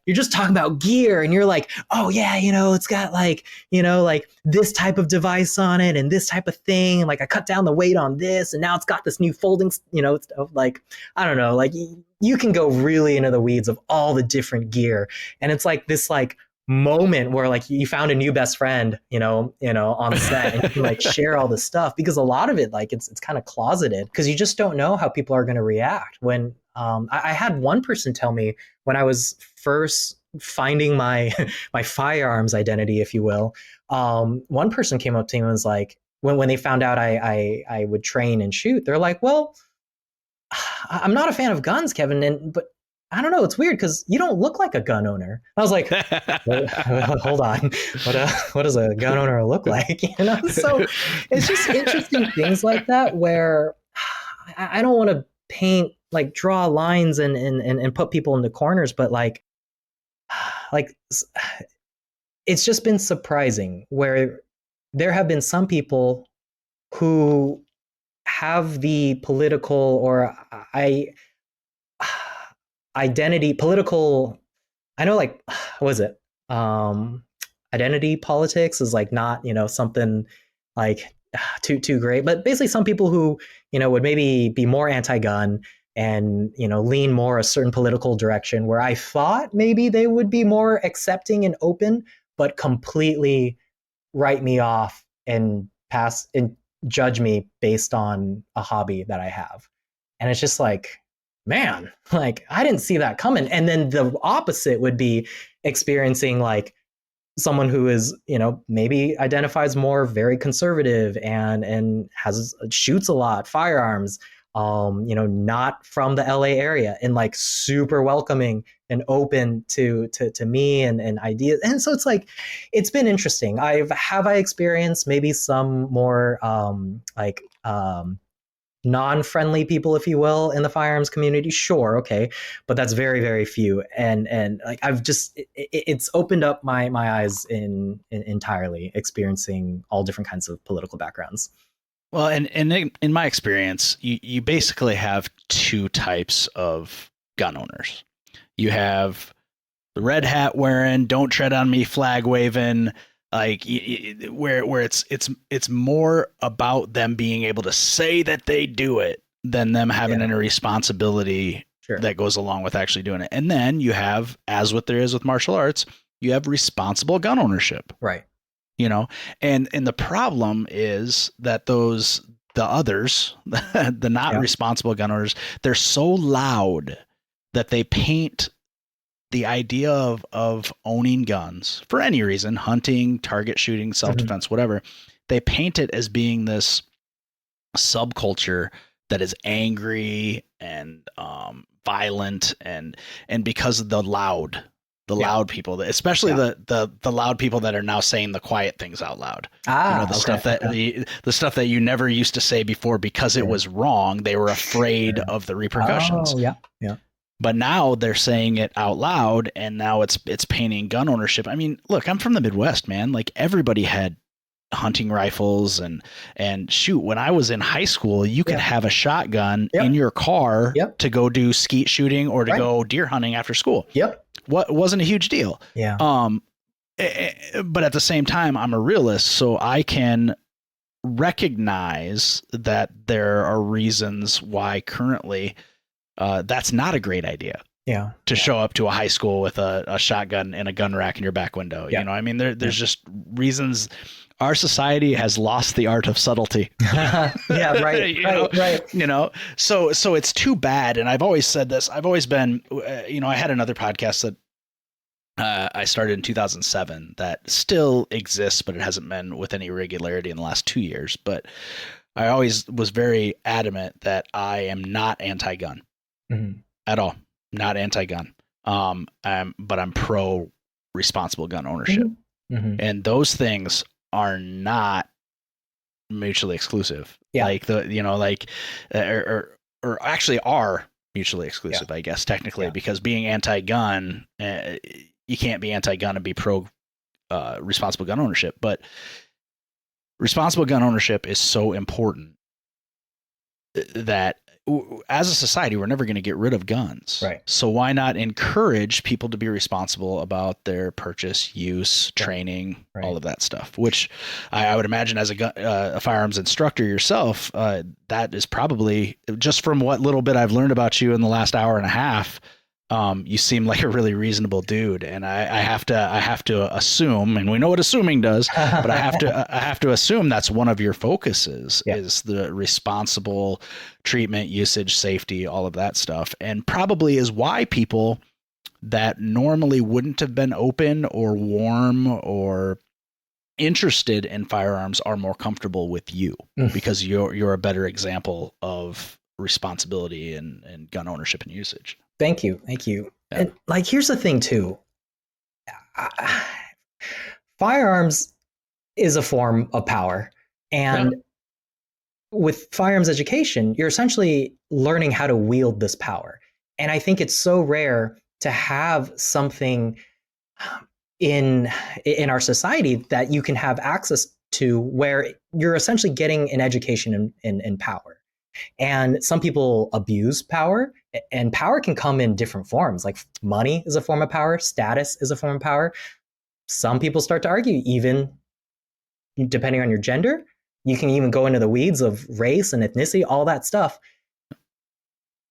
you're just talking about gear and you're like, oh yeah, it's got like, like this type of device on it and this type of thing. And like I cut down the weight on this and now it's got this new folding, stuff. Like, I don't know, like you can go really into the weeds of all the different gear. And it's like this like moment where like you found a new best friend, on set, and you can like share all this stuff, because a lot of it, like it's kind of closeted, because you just don't know how people are going to react. When I had one person tell me when I was first finding my my firearms identity, if you will. One person came up to me and was like, when they found out I would train and shoot, they're like, well, I'm not a fan of guns, Kevin, but I don't know, it's weird because you don't look like a gun owner. I was like, hold on, what does a gun owner look like? So it's just interesting things like that where I don't want to draw lines and put people into corners, but like it's just been surprising where there have been some people who have the political or political, I know, like, what is it? Identity politics is like not, something like too great, but basically some people who, would maybe be more anti-gun and, lean more a certain political direction, where I thought maybe they would be more accepting and open, but completely write me off and pass and judge me based on a hobby that I have. And it's just like, man, like I didn't see that coming. And then the opposite would be experiencing like someone who is, maybe identifies more very conservative and shoots a lot, firearms, not from the LA area, and like super welcoming and open to me and ideas. And so it's like, it's been interesting. Have I experienced maybe some more non-friendly people, if you will, in the firearms community? Sure, okay, but that's very, very few. And like I've just it's opened up my eyes in entirely experiencing all different kinds of political backgrounds. Well, and in my experience, you basically have two types of gun owners. You have the red hat wearing, don't tread on me flag waving, like where it's more about them being able to say that they do it than them having any responsibility that goes along with actually doing it. And then you have, as what there is with martial arts, you have responsible gun ownership. Right. And the problem is that the others, the not responsible gun owners, they're so loud that they paint the idea of owning guns for any reason, hunting, target shooting, self-defense, whatever, they paint it as being this subculture that is angry and violent and because of the loud, the loud people, especially the loud people that are now saying the quiet things out loud. Stuff that the stuff that you never used to say before because it was wrong. They were afraid of the repercussions. Oh, yeah. But now they're saying it out loud, and now it's painting gun ownership. I mean, look, I'm from the Midwest, man. Like everybody had hunting rifles and shoot. When I was in high school, you could have a shotgun in your car to go do skeet shooting or to go deer hunting after school. What wasn't a huge deal. But at the same time, I'm a realist, so I can recognize that there are reasons why currently that's not a great idea. To show up to a high school with a shotgun and a gun rack in your back window. You know, I mean, there's just reasons. Our society has lost the art of subtlety. Right. You know, so it's too bad. And I've always said this. I've always been, I had another podcast that I started in 2007 that still exists, but it hasn't been with any regularity in the last 2 years. But I always was very adamant that I am not anti-gun at all. Not anti-gun. But I'm pro responsible gun ownership. And those things are not mutually exclusive. Like or actually are mutually exclusive, I guess, technically, because being anti-gun, you can't be anti-gun and be pro responsible gun ownership. But responsible gun ownership is so important that as a society, we're never going to get rid of guns. So why not encourage people to be responsible about their purchase, use, training, all of that stuff, which I would imagine as a firearms instructor yourself, that is probably, just from what little bit I've learned about you in the last hour and a half, you seem like a really reasonable dude. And I have to assume, and we know what assuming does, but I have to assume that's one of your focuses is the responsible treatment, usage, safety, all of that stuff. And probably is why people that normally wouldn't have been open or warm or interested in firearms are more comfortable with you because you're a better example of responsibility and gun ownership and usage. Thank you. And like, here's the thing too. Firearms is a form of power. And with firearms education, you're essentially learning how to wield this power. And I think it's so rare to have something in our society that you can have access to where you're essentially getting an education in power. And some people abuse power, and power can come in different forms. Like money is a form of power, status is a form of power. Some people start to argue, even depending on your gender, you can even go into the weeds of race and ethnicity, all that stuff.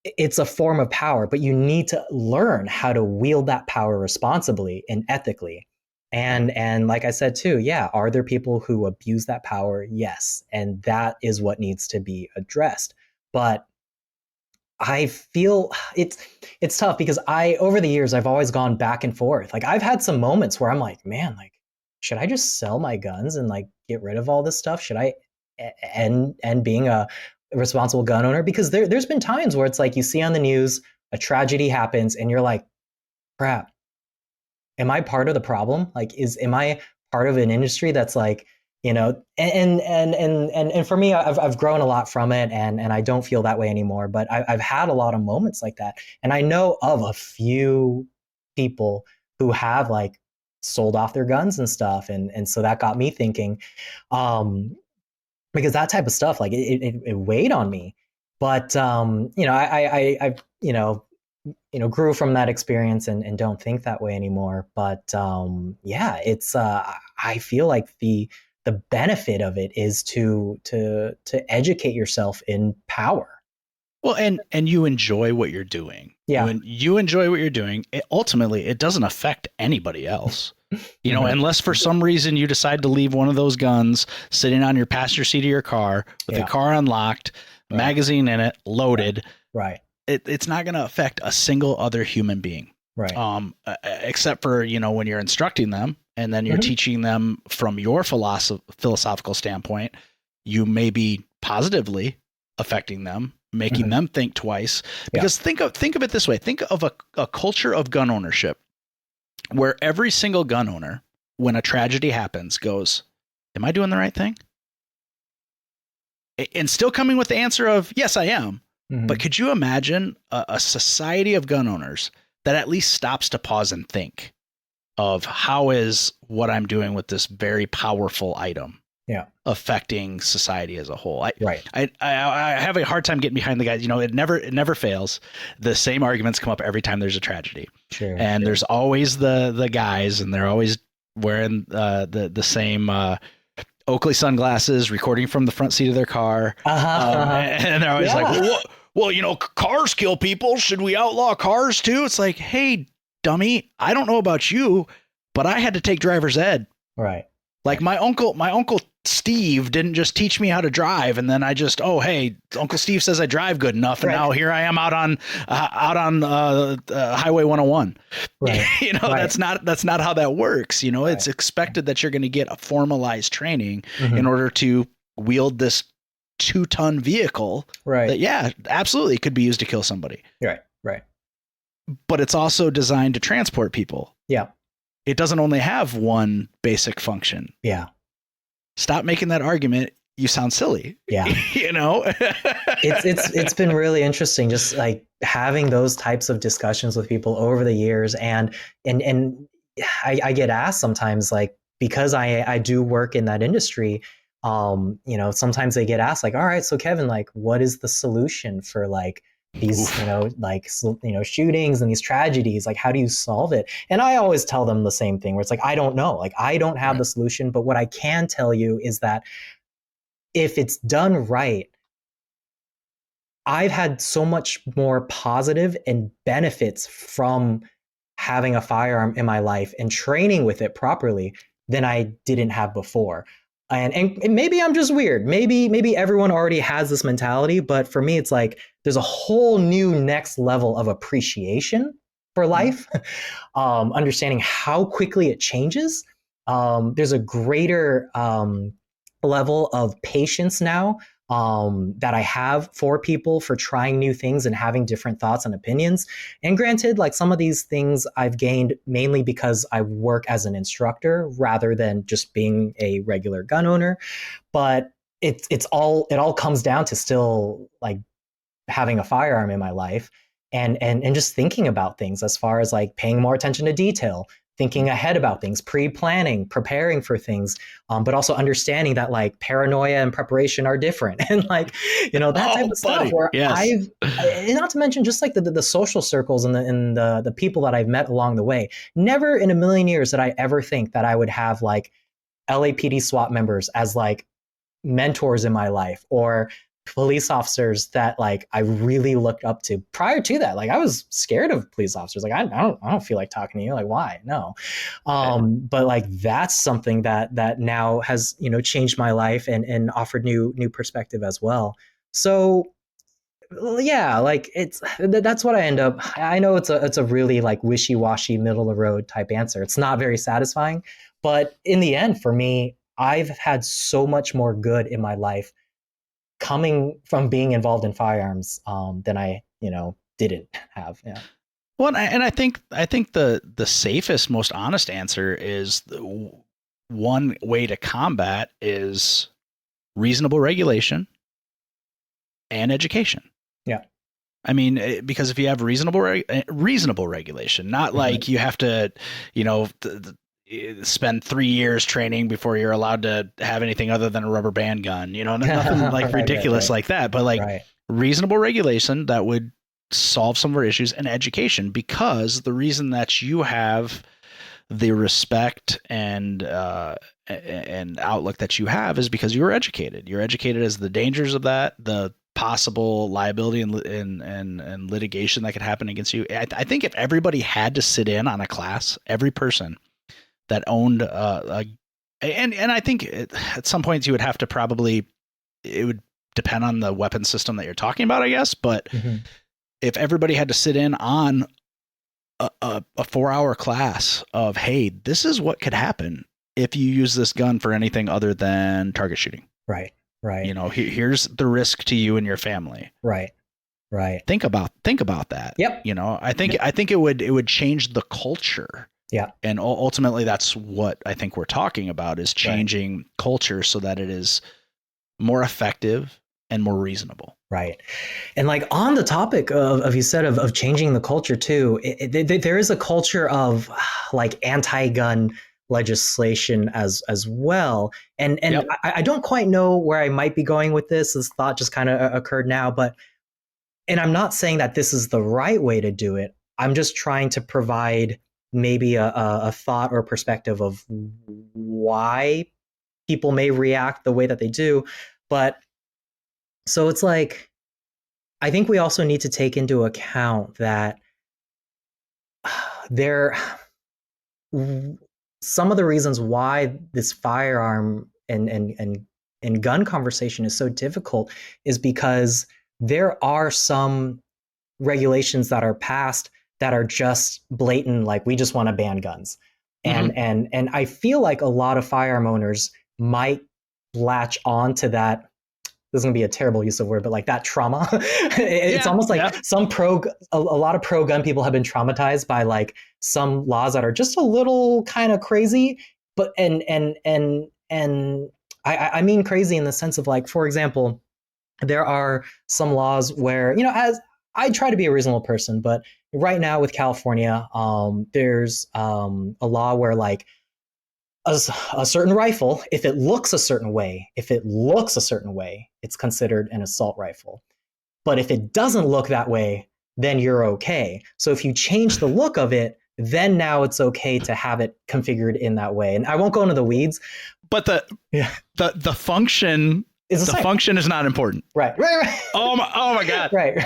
It's a form of power, but you need to learn how to wield that power responsibly and ethically. And like I said too, are there people who abuse that power? Yes. And that is what needs to be addressed. But I feel it's tough because over the years, I've always gone back and forth. Like I've had some moments where I'm like, man, like, should I just sell my guns and like get rid of all this stuff? Should I end being a responsible gun owner? Because there's been times where it's like you see on the news, a tragedy happens and you're like, crap. Am I part of the problem? Like, am I part of an industry that's like, and for me, I've grown a lot from it, and I don't feel that way anymore. But I've had a lot of moments like that, and I know of a few people who have like sold off their guns and stuff, and so that got me thinking, because that type of stuff, like it weighed on me. But I grew from that experience and don't think that way anymore. But it's I feel like the benefit of it is to educate yourself in power. Well, and you enjoy what you're doing. When you enjoy what you're doing, ultimately it doesn't affect anybody else. Unless for some reason you decide to leave one of those guns sitting on your passenger seat of your car with the car unlocked, magazine in it, loaded. Right. It's not going to affect a single other human being. Right. Except for, when you're instructing them and then you're teaching them from your philosophical standpoint, you may be positively affecting them, making them think twice. Because think of it this way. Think of a culture of gun ownership where every single gun owner, when a tragedy happens, goes, am I doing the right thing? And still coming with the answer of, yes, I am. Mhm. But could you imagine a society of gun owners that at least stops to pause and think of how is what I'm doing with this very powerful item affecting society as a whole? I have a hard time getting behind the guys. You know, it never fails. The same arguments come up every time there's a tragedy. Sure. And there's always the guys, and they're always wearing the same Oakley sunglasses, recording from the front seat of their car. And they're always like, well, you know, cars kill people. Should we outlaw cars too? It's like, hey, dummy, I don't know about you, but I had to take driver's ed. Right. Like my uncle Steve didn't just teach me how to drive, and then I just, oh, hey, Uncle Steve says I drive good enough, and now here I am out on Highway 101. Right. You know, that's not how that works. You know, it's expected that you're going to get a formalized training in order to wield this 2-ton vehicle. Right. That absolutely could be used to kill somebody. Right. Right. But it's also designed to transport people. Yeah. It doesn't only have one basic function. Yeah. Stop making that argument. You sound silly. Yeah. You know, it's been really interesting just like having those types of discussions with people over the years. And I get asked sometimes, like, because I do work in that industry, you know, sometimes they get asked like, all right, so Kevin, like, what is the solution for like these, shootings and these tragedies? Like, how do you solve it? And I always tell them the same thing, where it's like, I don't know, like, I don't have the solution, but what I can tell you is that if it's done right, I've had so much more positive and benefits from having a firearm in my life and training with it properly than I didn't have before. And maybe I'm just weird. Maybe everyone already has this mentality, but for me, it's like there's a whole new next level of appreciation for life, understanding how quickly it changes. There's a greater level of patience now that I have for people for trying new things and having different thoughts and opinions. And granted, like, some of these things I've gained mainly because I work as an instructor rather than just being a regular gun owner. But it all comes down to still like having a firearm in my life and just thinking about things as far as like paying more attention to detail, thinking ahead about things, pre-planning, preparing for things, but also understanding that like paranoia and preparation are different, and like, you know, that type of stuff. Where and not to mention just like the social circles and the people that I've met along the way. Never in a million years did I ever think that I would have like LAPD SWAT members as like mentors in my life, or police officers that like I really looked up to. Prior to that, like, I was scared of police officers. Like, I don't feel like talking to you. Like, why? No. But like, that's something that now has, you know, changed my life and offered new perspective as well. So yeah, like, that's what I end up. I know it's a really like wishy-washy, middle of the road type answer. It's not very satisfying, but in the end, for me, I've had so much more good in my life coming from being involved in firearms than I, you know, didn't have. Yeah. Well, and I think the safest, most honest answer is one way to combat is reasonable regulation and education. Yeah. I mean, because if you have reasonable regulation, not like you have to, you know, spend 3 years training before you're allowed to have anything other than a rubber band gun, you know, nothing like ridiculous like that, but like reasonable regulation that would solve some of our issues, and education, because the reason that you have the respect and outlook that you have is because you were educated. You're educated as the dangers of that, the possible liability and litigation that could happen against you. I think if everybody had to sit in on a class, every person that owned and I think at some points you would have to probably, it would depend on the weapon system that you're talking about, I guess. But if everybody had to sit in on a 4-hour class of, hey, this is what could happen if you use this gun for anything other than target shooting. Right. You know, here's the risk to you and your family. Right. Think about that. Yep. You know, I think it would change the culture Yeah. And ultimately, that's what I think we're talking about, is changing culture so that it is more effective and more reasonable. Right. And like on the topic of you said of changing the culture too, there is a culture of like anti-gun legislation as well. And I don't quite know where I might be going with this. This thought just kind of occurred now, and I'm not saying that this is the right way to do it. I'm just trying to provide maybe a thought or perspective of why people may react the way that they do. But so it's like, I think we also need to take into account that some of the reasons why this firearm and gun conversation is so difficult is because there are some regulations that are passed that are just blatant, like we just want to ban guns. And I feel like a lot of firearm owners might latch on to that. This is going to be a terrible use of word, but like that trauma. It's almost like a lot of pro gun people have been traumatized by like some laws that are just a little kind of crazy. But and I mean crazy in the sense of like, for example, there are some laws where, as I try to be a reasonable person, but right now with California, there's a law where like a certain rifle, if it looks a certain way, it's considered an assault rifle. But if it doesn't look that way, then you're okay. So if you change the look of it, then now it's okay to have it configured in that way. And I won't go into the weeds, but the function function is not important. Right. Oh my God. Right.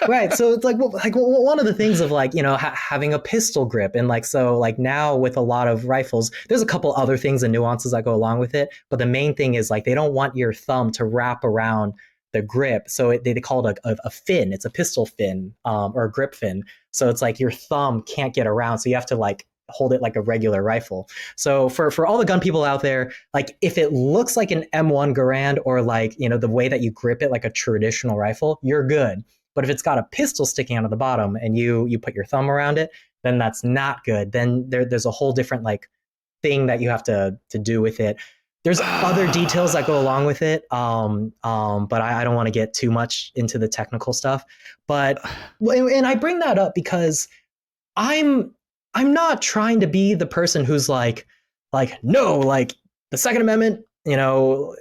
Right. So it's like one of the things of like, having a pistol grip, and like, so like now with a lot of rifles, there's a couple other things and nuances that go along with it. But the main thing is like, they don't want your thumb to wrap around the grip. So they call it a fin. It's a pistol fin, or a grip fin. So it's like your thumb can't get around. So you have to like hold it like a regular rifle. So for all the gun people out there, like if it looks like an M1 Garand or like, the way that you grip it like a traditional rifle, you're good. But if it's got a pistol sticking out of the bottom and you put your thumb around it, then that's not good. Then there's a whole different like thing that you have to do with it. There's other details that go along with it. But I don't want to get too much into the technical stuff. But, and I bring that up because I'm not trying to be the person who's like, no, like the Second Amendment,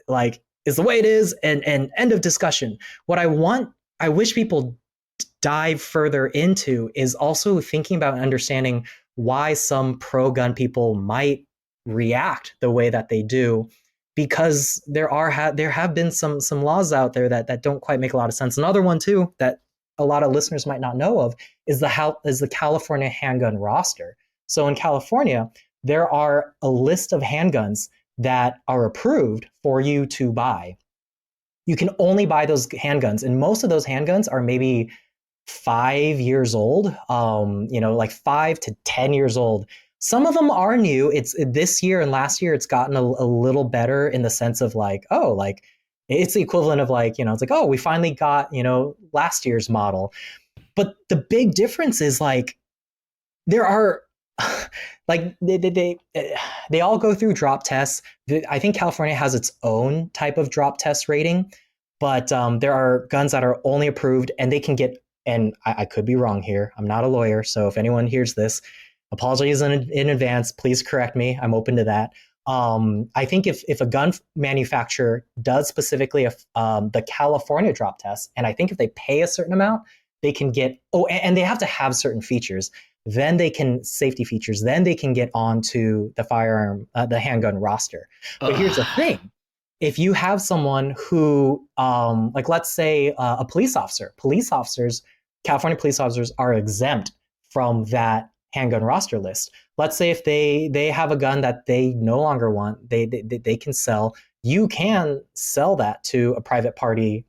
like is the way it is, and end of discussion. What I wish people dive further into is also thinking about and understanding why some pro-gun people might react the way that they do, because there have been some laws out there that don't quite make a lot of sense. Another one too that a lot of listeners might not know of is the California handgun roster. So in California, there are a list of handguns that are approved for you to buy. You can only buy those handguns, and most of those handguns are maybe 5 years old, like 5 to 10 years old. Some of them are new. It's this year and last year, it's gotten a little better in the sense of like, it's the equivalent of like, it's like, we finally got, last year's model. But the big difference is like, there are like they all go through drop tests. I think California has its own type of drop test rating, but there are guns that are only approved and they can get, and I could be wrong here. I'm not a lawyer. So if anyone hears this, apologies in advance, please correct me. I'm open to that. I think if a gun manufacturer does specifically the California drop test, and I think if they pay a certain amount, they can get, and they have to have certain features, then they can, safety features, then they can get onto the the handgun roster. But here's the thing. If you have someone who, like let's say a police officer, California police officers are exempt from that handgun roster list. Let's say if they have a gun that they no longer want, they can sell. You can sell that to a private party,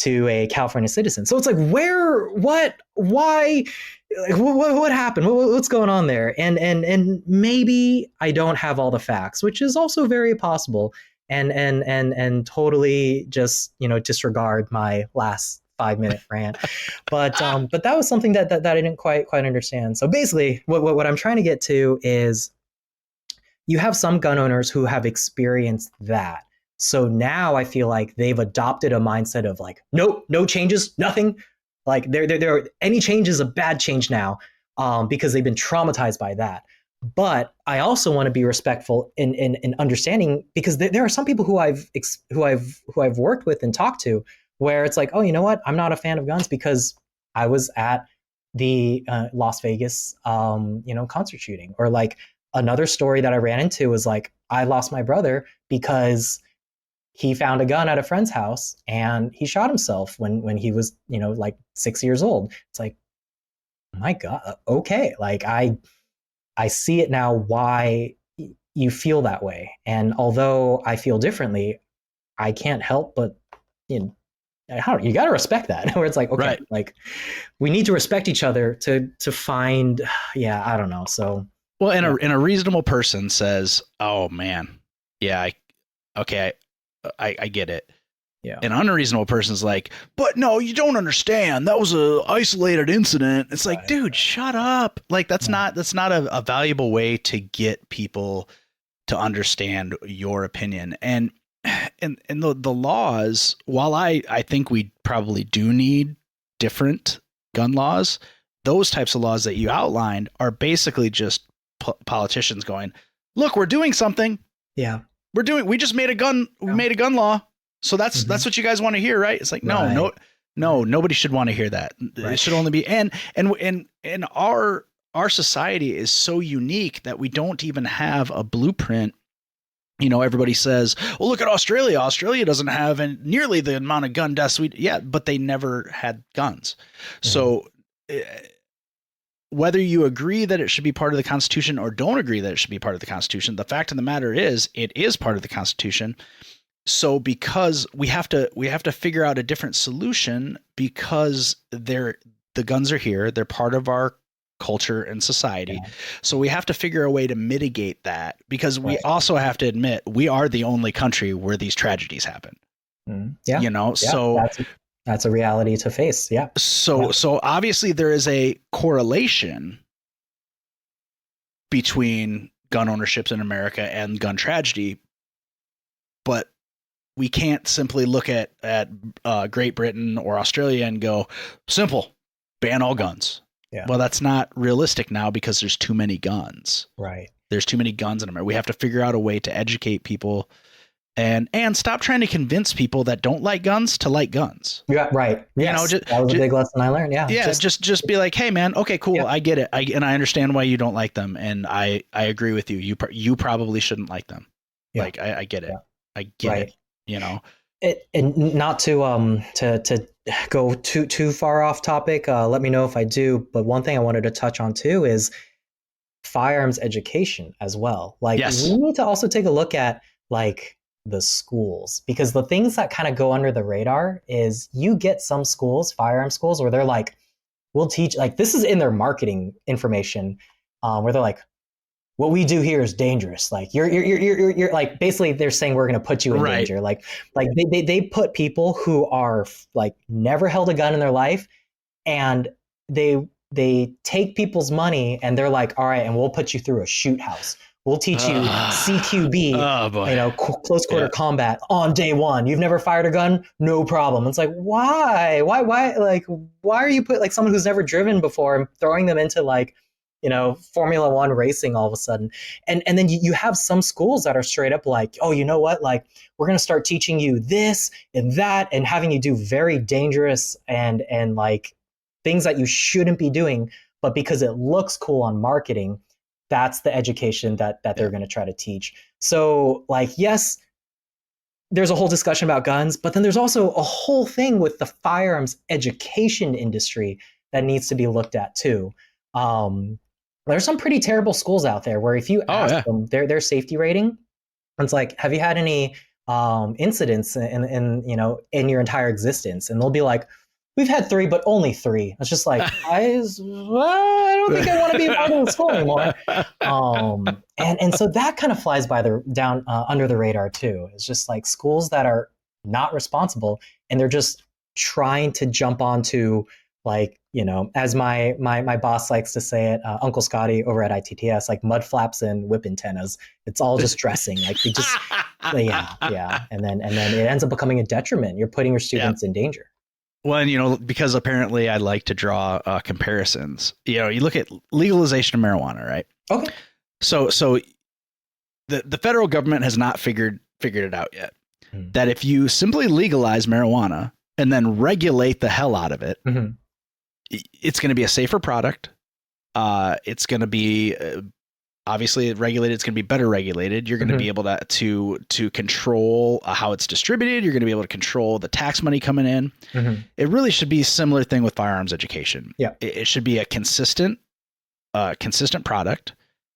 to a California citizen. So it's like, why, like, what happened? What's going on there? And maybe I don't have all the facts, which is also very possible. And totally just, disregard my last 5-minute rant. But that was something that I didn't quite understand. So basically, what I'm trying to get to is you have some gun owners who have experienced that. So now I feel like they've adopted a mindset of like, nope, no changes, nothing. Like there any change is a bad change now, because they've been traumatized by that. But I also want to be respectful in understanding, because there are some people who I've worked with and talked to where it's like, oh, you know what? I'm not a fan of guns because I was at the Las Vegas, concert shooting. Or like another story that I ran into was like, I lost my brother because he found a gun at a friend's house and he shot himself when he was, like 6 years old. It's like, oh my God, okay. Like I see it now why you feel that way. And although I feel differently, I can't help but, you got to respect that. Where it's like, okay, right. Like we need to respect each other to find, I don't know. So, well, and a reasonable person says, oh man, yeah, I get it. Yeah. An unreasonable person's like, but no, you don't understand. That was a isolated incident. It's like, dude, shut up. Like that's not a valuable way to get people to understand your opinion. And the laws, while I think we probably do need different gun laws, those types of laws that you outlined are basically just politicians going, look, we're doing something. Yeah. We just made a gun. We made a gun law. So that's what you guys want to hear, right? It's like, no, nobody should want to hear that. Right. It should only be, and our society is so unique that we don't even have a blueprint. Everybody says, well, look at Australia. Australia doesn't have nearly the amount of gun deaths but they never had guns. Mm-hmm. So whether you agree that it should be part of the Constitution or don't agree that it should be part of the Constitution, the fact of the matter is it is part of the Constitution. So because we have to figure out a different solution because the guns are here, they're part of our culture and society. Yeah. So we have to figure a way to mitigate that, because we also have to admit we are the only country where these tragedies happen. Yeah. So that's a reality to face. Yeah. So obviously there is a correlation between gun ownerships in America and gun tragedy, but we can't simply look at Great Britain or Australia and go, simple, ban all guns. Yeah. Well, that's not realistic now because there's too many guns. Right. There's too many guns in America. We have to figure out a way to educate people and stop trying to convince people that don't like guns to like guns. Yeah. Right. Yes. That was a big lesson I learned. Yeah. Yeah. Just be like, hey man, okay, cool. Yeah. I get it. And I understand why you don't like them. And I agree with you. You probably shouldn't like them. Yeah. Like, I get it. Yeah. I get it. And not to go too far off topic, let me know if I do. But one thing I wanted to touch on too is firearms education as well. Like we need to also take a look at like the schools, because the things that kind of go under the radar is you get some schools, firearm schools, where they're like, we'll teach, like this is in their marketing information, where they're like, what we do here is dangerous. Like you're like, basically they're saying we're going to put you in danger. Like they put people who are like never held a gun in their life, and they take people's money and they're like, all right, and we'll put you through a shoot house. We'll teach you CQB, close quarter combat on day one. You've never fired a gun? No problem. It's like, why? Like, why are you put like someone who's never driven before and throwing them into like, Formula One racing all of a sudden. And then you have some schools that are straight up like, oh, you know what? Like, we're going to start teaching you this and that and having you do very dangerous and like things that you shouldn't be doing. But because it looks cool on marketing, that's the education that they're going to try to teach. So like, yes, there's a whole discussion about guns, but then there's also a whole thing with the firearms education industry that needs to be looked at too. There's some pretty terrible schools out there where if you ask them their safety rating, it's like, have you had any incidents in your entire existence? And they'll be like, we've had 3, but only 3. It's just like, I don't think I want to be a part of the school anymore. And so that kind of flies by under the radar too. It's just like schools that are not responsible and they're just trying to jump onto, like, you know, as my boss likes to say it, Uncle Scotty over at ITTS, like mud flaps and whip antennas. It's all just dressing. Like they just, yeah. And then it ends up becoming a detriment. You're putting your students in danger. Well, and, you know, because apparently I like to draw comparisons. You know, you look at legalization of marijuana, right? Okay. So the federal government has not figured it out yet. That if you simply legalize marijuana and then regulate the hell out of it, it's going to be a safer product. It's going to be obviously regulated. It's going to be better regulated. You're going to be able to control how it's distributed. You're going to be able to control the tax money coming in. It really should be a similar thing with firearms education. Yeah, it should be a consistent product.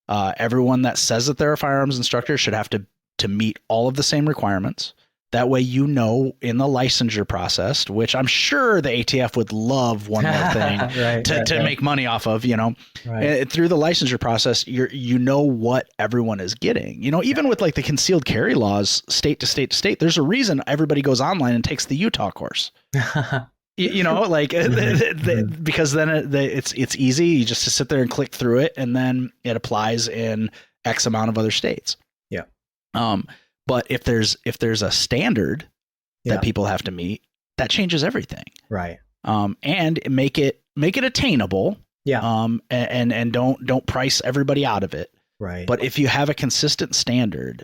Everyone that says that they're a firearms instructor should have to meet all of the same requirements. That way, you know, in the licensure process, which I'm sure the ATF would love one more thing to make money off of, you know, through the licensure process, you know what everyone is getting. You know, even with like the concealed carry laws, state to state to state, there's a reason everybody goes online and takes the Utah course. You know, like because then it's easy. You just to sit there and click through it, and then it applies in X amount of other states. Yeah. But if there's a standard that people have to meet, that changes everything. Right. And make it attainable. Yeah. And don't price everybody out of it. Right. But if you have a consistent standard,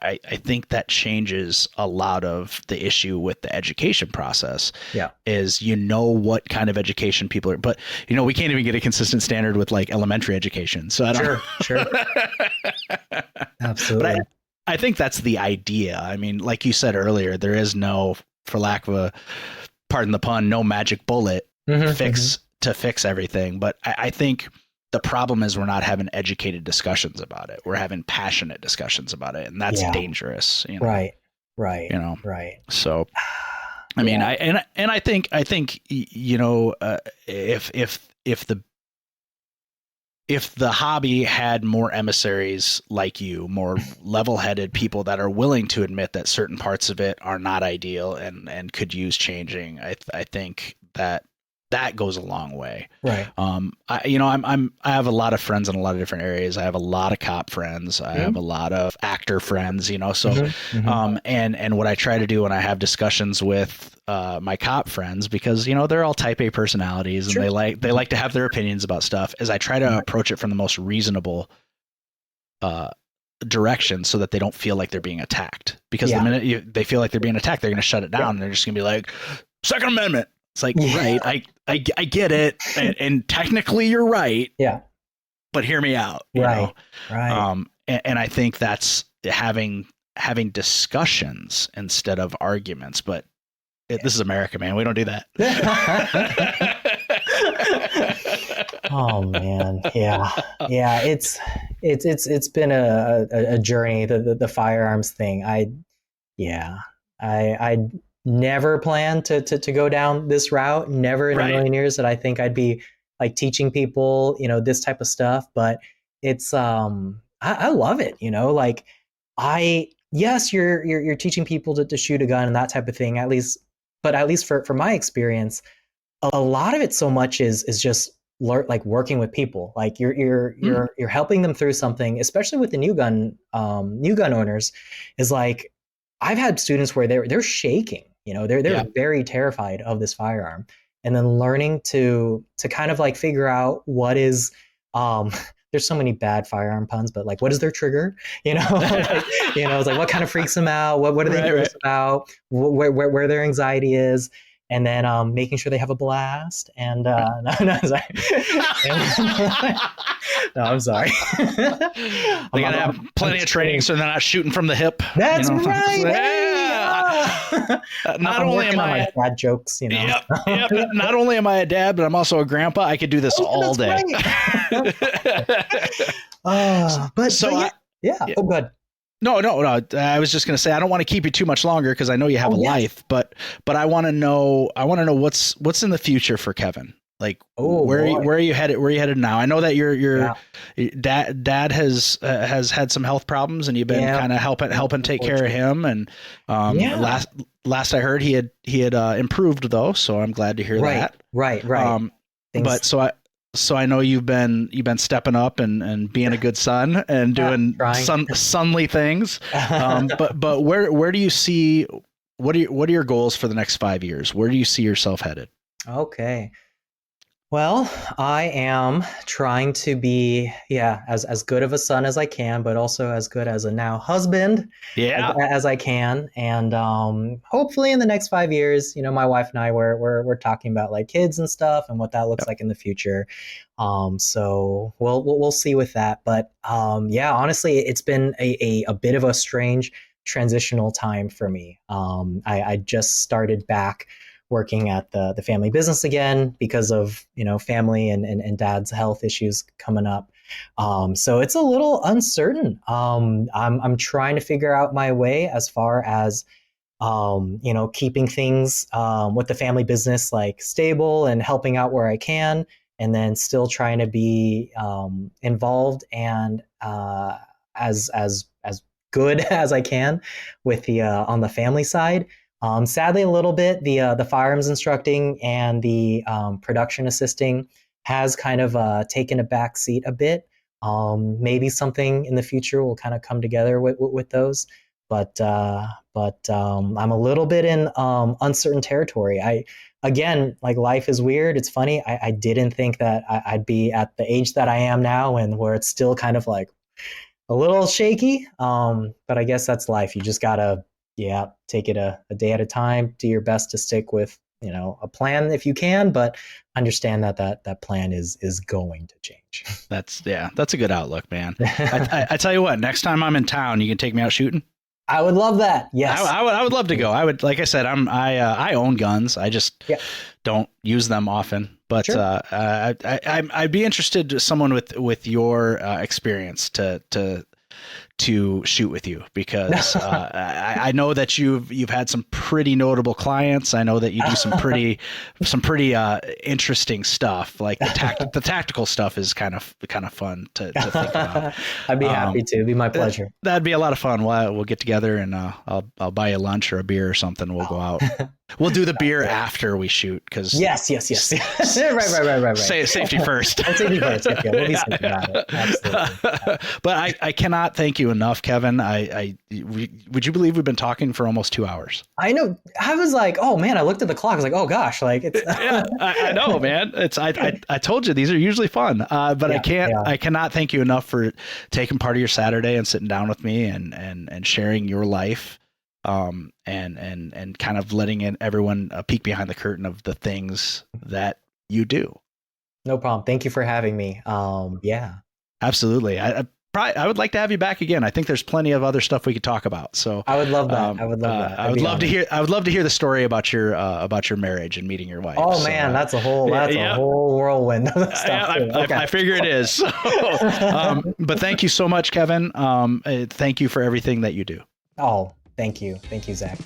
I think that changes a lot of the issue with the education process. Yeah. Is, you know, what kind of education people are, but, you know, we can't even get a consistent standard with like elementary education. So I don't. Sure. Absolutely. But I think that's the idea. I mean, like you said earlier, there is no, for lack of a, pardon the pun, no magic bullet to fix everything. But I think the problem is we're not having educated discussions about it. We're having passionate discussions about it, and that's dangerous. You know? Right. You know, right. So, I mean, I think you know, if the hobby had more emissaries like you, more level-headed people that are willing to admit that certain parts of it are not ideal and could use changing, I think that goes a long way. Right. I have a lot of friends in a lot of different areas. I have a lot of cop friends. I have a lot of actor friends, you know, so, and what I try to do when I have discussions with, my cop friends, because, you know, they're all type A personalities and they like to have their opinions about stuff, is I try to approach it from the most reasonable, direction so that they don't feel like they're being attacked, because the minute they feel like they're being attacked, they're going to shut it down and they're just going to be like, Second Amendment. It's like, right, I get it, and technically you're right. Yeah. But hear me out. You know? Right. And I think that's having discussions instead of arguments. But this is America, man. We don't do that. Oh man, yeah. It's been a journey. The firearms thing. I never planned to go down this route. Never in a million years that I think I'd be like teaching people, you know, this type of stuff. But it's I love it. You know, like yes, you're teaching people to shoot a gun and that type of thing. At least for my experience, a lot of it so much is just like working with people. Like you're helping them through something, especially with the new gun owners. Is like, I've had students where they're shaking, you know, they're very terrified of this firearm, and then learning to kind of like figure out what is, there's so many bad firearm puns, but like, what is their trigger? You know, like, you know, it's like, what kind of freaks them out? What are they nervous about? Where their anxiety is. And then making sure they have a blast. And no, sorry. No, I'm sorry. They gotta have plenty of training so they're not shooting from the hip. That's right. Yeah. Not only am I my dad jokes, you know. Yep. Not only am I a dad, but I'm also a grandpa. I could do this all day. Yeah. Oh, good. No. I was just going to say, I don't want to keep you too much longer because I know you have a life, but I want to know what's in the future for Kevin. Like, Oh, where boy. are you headed? Where are you headed now? I know that your dad has had some health problems, and you've been kind of helping take care of him. And last I heard, he had improved though, so I'm glad to hear that. Right. But so I know you've been stepping up and being a good son and doing sonly things. But where do you see, what are your goals for the next 5 years? Where do you see yourself headed? Okay. Well, I am trying to be, as good of a son as I can, but also as good as a now husband as I can. And hopefully in the next 5 years, my wife and I, we're talking about like kids and stuff and what that looks like in the future. So we'll see with that. But honestly, it's been a bit of a strange transitional time for me. I just started back working at the family business again because of family and dad's health issues coming up. So it's a little uncertain. I'm trying to figure out my way as far as keeping things with the family business like stable and helping out where I can, and then still trying to be involved and as good as I can with the on the family side. Sadly, a little bit, the firearms instructing and the production assisting has kind of taken a back seat a bit. Maybe something in the future will kind of come together with those. But I'm a little bit in uncertain territory. Again, like life is weird. It's funny. I didn't think that I'd be at the age that I am now and where it's still kind of like a little shaky. But I guess that's life. You just gotta take it a day at a time. Do your best to stick with, a plan if you can, but understand that plan is going to change. That's a good outlook, man. I tell you what, next time I'm in town, you can take me out shooting. I would love that. Yes. I would love to go. I would, like I said, I own guns. I just don't use them often, but sure. I'd be interested someone with your experience to shoot with you, because I know that you've had some pretty notable clients. I know that you do some pretty interesting stuff. Like the tactical stuff is kind of fun to think about. I'd be happy to. It'd be my pleasure. That'd be a lot of fun. We'll get together and I'll buy you lunch or a beer or something. We'll go out. We'll do the beer after we shoot, because yes. right. Safety first. Safety first. Okay, we'll be safe about it. Absolutely. But I cannot thank you enough, Kevin. Would you believe we've been talking for almost 2 hours? I know. I was like, oh man, I looked at the clock. I was like, oh gosh, like it's. I know, man. I told you these are usually fun, but I cannot thank you enough for taking part of your Saturday and sitting down with me and sharing your life. And kind of letting everyone a peek behind the curtain of the things that you do. No problem. Thank you for having me. Absolutely. I would like to have you back again. I think there's plenty of other stuff we could talk about. So I would love that. I would love to hear the story about your marriage and meeting your wife. Oh man, that's a whole whirlwind of stuff. I figure it is. So, but thank you so much, Kevin. Thank you for everything that you do. Oh, thank you, Zach.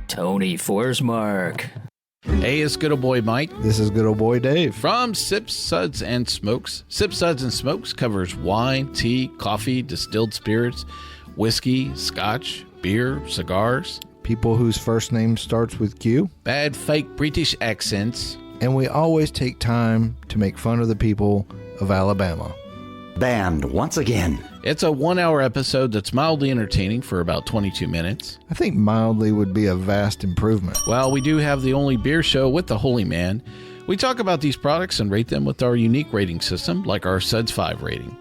Tony Forsmark. Hey, it's good old boy Mike. This is good old boy Dave. From Sips, Suds, and Smokes. Sips, Suds, and Smokes covers wine, tea, coffee, distilled spirits, whiskey, scotch, beer, cigars. People whose first name starts with Q. Bad fake British accents. And we always take time to make fun of the people of Alabama. Banned once again. It's a 1 hour episode that's mildly entertaining for about 22 minutes. I think mildly would be a vast improvement. Well, we do have the only beer show with the Holy Man. We talk about these products and rate them with our unique rating system, like our Suds 5 rating.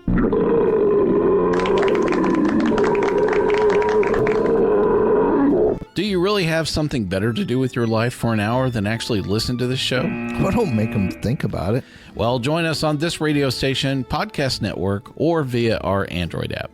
Do you really have something better to do with your life for an hour than actually listen to this show? Well, don't make them think about it. Well, join us on this radio station, podcast network, or via our Android app.